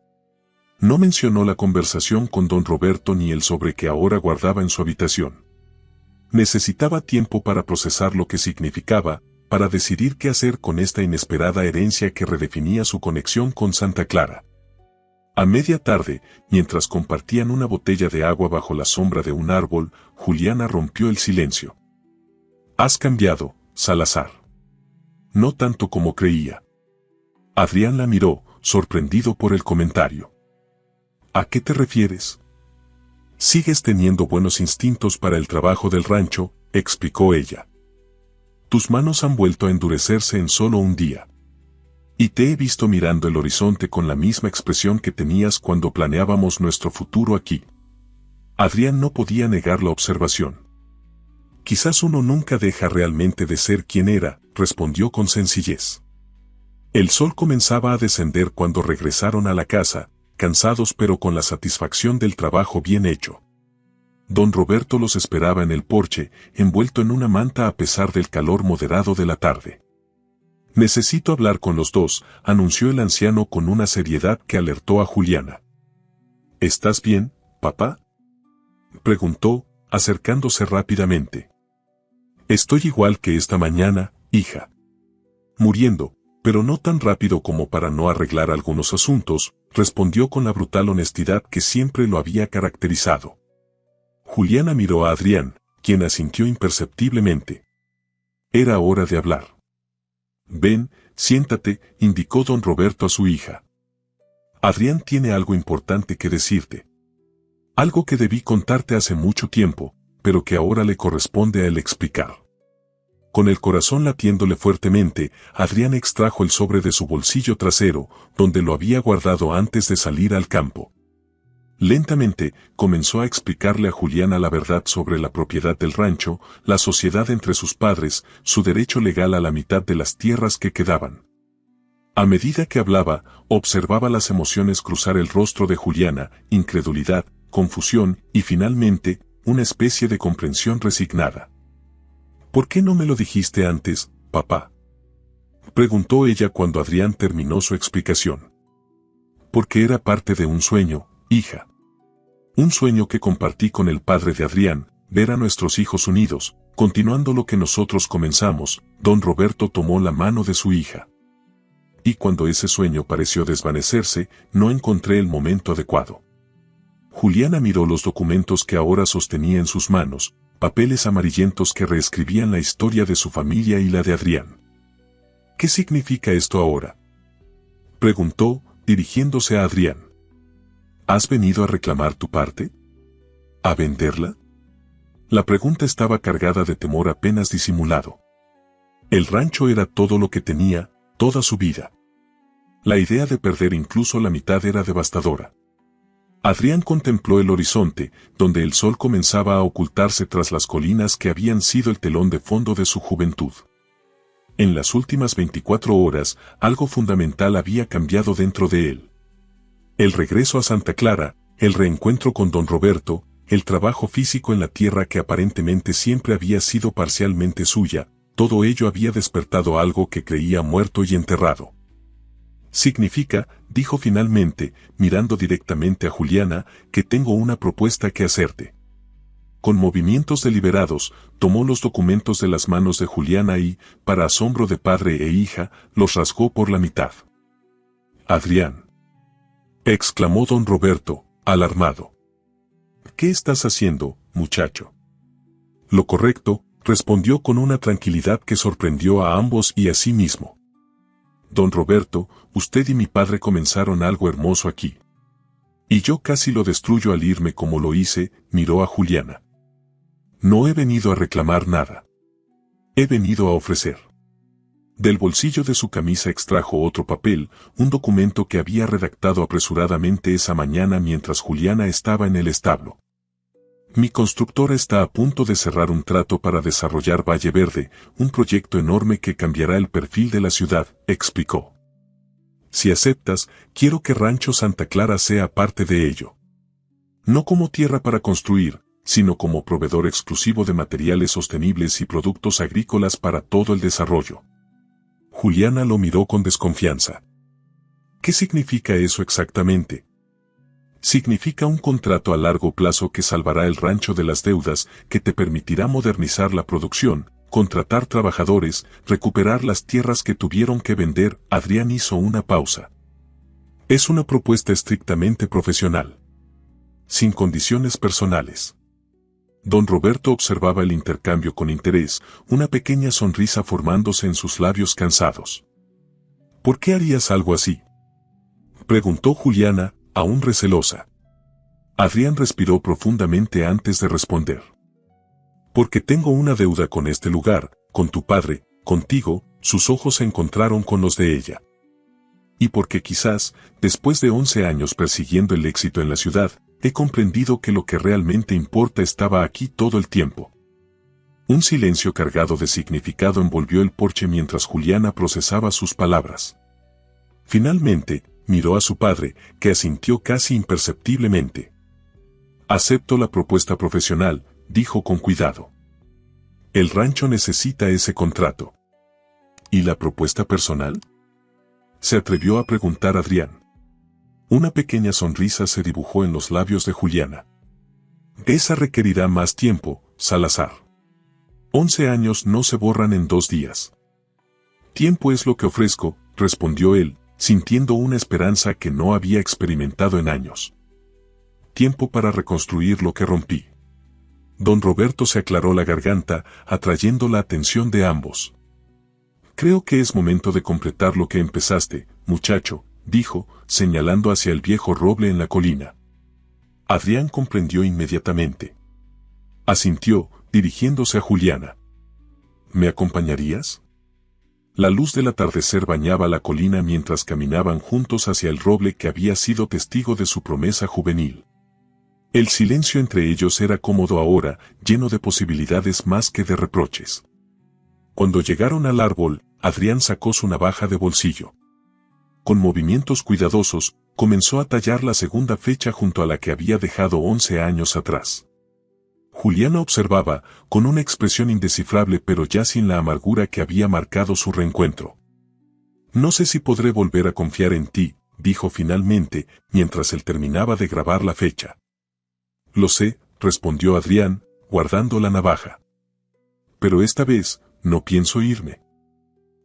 No mencionó la conversación con don Roberto ni el sobre que ahora guardaba en su habitación. Necesitaba tiempo para procesar lo que significaba, para decidir qué hacer con esta inesperada herencia que redefinía su conexión con Santa Clara. A media tarde, mientras compartían una botella de agua bajo la sombra de un árbol, Juliana rompió el silencio. «Has cambiado, Salazar». «No tanto como creía». Adrián la miró, sorprendido por el comentario. «¿A qué te refieres?» «Sigues teniendo buenos instintos para el trabajo del rancho», explicó ella. «Tus manos han vuelto a endurecerse en solo un día. Y te he visto mirando el horizonte con la misma expresión que tenías cuando planeábamos nuestro futuro aquí». Adrián no podía negar la observación. «Quizás uno nunca deja realmente de ser quien era», respondió con sencillez. El sol comenzaba a descender cuando regresaron a la casa, cansados pero con la satisfacción del trabajo bien hecho. Don Roberto los esperaba en el porche, envuelto en una manta a pesar del calor moderado de la tarde. «Necesito hablar con los dos», anunció el anciano con una seriedad que alertó a Juliana. «¿Estás bien, papá?», preguntó, acercándose rápidamente. «Estoy igual que esta mañana, hija. Muriendo, pero no tan rápido como para no arreglar algunos asuntos», respondió con la brutal honestidad que siempre lo había caracterizado. Juliana miró a Adrián, quien asintió imperceptiblemente. Era hora de hablar. «Ven, siéntate», indicó don Roberto a su hija. «Adrián tiene algo importante que decirte. Algo que debí contarte hace mucho tiempo, pero que ahora le corresponde a él explicar». Con el corazón latiéndole fuertemente, Adrián extrajo el sobre de su bolsillo trasero, donde lo había guardado antes de salir al campo. Lentamente, comenzó a explicarle a Juliana la verdad sobre la propiedad del rancho, la sociedad entre sus padres, su derecho legal a la mitad de las tierras que quedaban. A medida que hablaba, observaba las emociones cruzar el rostro de Juliana, incredulidad, confusión y finalmente, una especie de comprensión resignada. «¿Por qué no me lo dijiste antes, papá?», preguntó ella cuando Adrián terminó su explicación. «Porque era parte de un sueño, hija. Un sueño que compartí con el padre de Adrián, ver a nuestros hijos unidos, continuando lo que nosotros comenzamos». Don Roberto tomó la mano de su hija. «Y cuando ese sueño pareció desvanecerse, no encontré el momento adecuado». Juliana miró los documentos que ahora sostenía en sus manos, papeles amarillentos que reescribían la historia de su familia y la de Adrián. «¿Qué significa esto ahora?», preguntó, dirigiéndose a Adrián. «¿Has venido a reclamar tu parte? ¿A venderla?». La pregunta estaba cargada de temor apenas disimulado. El rancho era todo lo que tenía, toda su vida. La idea de perder incluso la mitad era devastadora. Adrián contempló el horizonte, donde el sol comenzaba a ocultarse tras las colinas que habían sido el telón de fondo de su juventud. En las últimas 24 horas, algo fundamental había cambiado dentro de él. El regreso a Santa Clara, el reencuentro con don Roberto, el trabajo físico en la tierra que aparentemente siempre había sido parcialmente suya, todo ello había despertado algo que creía muerto y enterrado. «Significa», dijo finalmente, mirando directamente a Juliana, «que tengo una propuesta que hacerte». Con movimientos deliberados, tomó los documentos de las manos de Juliana y, para asombro de padre e hija, los rasgó por la mitad. «Adrián», exclamó don Roberto, alarmado. «¿Qué estás haciendo, muchacho?». «Lo correcto», respondió con una tranquilidad que sorprendió a ambos y a sí mismo. «Don Roberto, usted y mi padre comenzaron algo hermoso aquí. Y yo casi lo destruyo al irme como lo hice», miró a Juliana. «No he venido a reclamar nada. He venido a ofrecer». Del bolsillo de su camisa extrajo otro papel, un documento que había redactado apresuradamente esa mañana mientras Juliana estaba en el establo. «Mi constructora está a punto de cerrar un trato para desarrollar Valle Verde, un proyecto enorme que cambiará el perfil de la ciudad», explicó. «Si aceptas, quiero que Rancho Santa Clara sea parte de ello. No como tierra para construir, sino como proveedor exclusivo de materiales sostenibles y productos agrícolas para todo el desarrollo. Juliana lo miró con desconfianza. ¿Qué significa eso exactamente? Significa un contrato a largo plazo que salvará el rancho de las deudas, que te permitirá modernizar la producción, contratar trabajadores, recuperar las tierras que tuvieron que vender. Adrián hizo una pausa. Es una propuesta estrictamente profesional, sin condiciones personales. Don Roberto observaba el intercambio con interés, una pequeña sonrisa formándose en sus labios cansados. ¿Por qué harías algo así?, preguntó Juliana, aún recelosa. Adrián respiró profundamente antes de responder. Porque tengo una deuda con este lugar, con tu padre, contigo. Sus ojos se encontraron con los de ella. Y porque quizás, después de 11 años persiguiendo el éxito en la ciudad, he comprendido que lo que realmente importa estaba aquí todo el tiempo. Un silencio cargado de significado envolvió el porche mientras Juliana procesaba sus palabras. Finalmente, miró a su padre, que asintió casi imperceptiblemente. Acepto la propuesta profesional, dijo con cuidado. El rancho necesita ese contrato. ¿Y la propuesta personal?, se atrevió a preguntar Adrián. Una pequeña sonrisa se dibujó en los labios de Juliana. Esa requerirá más tiempo, Salazar. 11 años no se borran en 2 días. Tiempo es lo que ofrezco, respondió él, sintiendo una esperanza que no había experimentado en años. Tiempo para reconstruir lo que rompí. Don Roberto se aclaró la garganta, atrayendo la atención de ambos. Creo que es momento de completar lo que empezaste, muchacho, dijo, señalando hacia el viejo roble en la colina. Adrián comprendió inmediatamente. Asintió, dirigiéndose a Juliana. ¿Me acompañarías? La luz del atardecer bañaba la colina mientras caminaban juntos hacia el roble que había sido testigo de su promesa juvenil. El silencio entre ellos era cómodo ahora, lleno de posibilidades más que de reproches. Cuando llegaron al árbol, Adrián sacó su navaja de bolsillo. Con movimientos cuidadosos, comenzó a tallar la segunda fecha junto a la que había dejado 11 años atrás. Juliana observaba, con una expresión indescifrable pero ya sin la amargura que había marcado su reencuentro. No sé si podré volver a confiar en ti, dijo finalmente, mientras él terminaba de grabar la fecha. Lo sé, respondió Adrián, guardando la navaja. Pero esta vez, no pienso irme.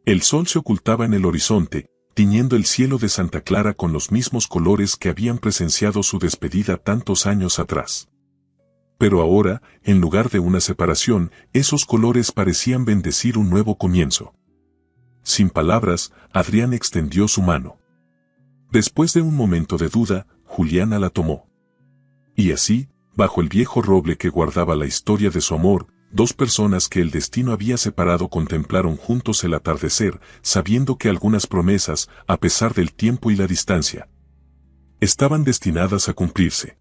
El sol se ocultaba en el horizonte, tiñendo el cielo de Santa Clara con los mismos colores que habían presenciado su despedida tantos años atrás. Pero ahora, en lugar de una separación, esos colores parecían bendecir un nuevo comienzo. Sin palabras, Adrián extendió su mano. Después de un momento de duda, Juliana la tomó. Y así, bajo el viejo roble que guardaba la historia de su amor, 2 personas que el destino había separado contemplaron juntos el atardecer, sabiendo que algunas promesas, a pesar del tiempo y la distancia, estaban destinadas a cumplirse.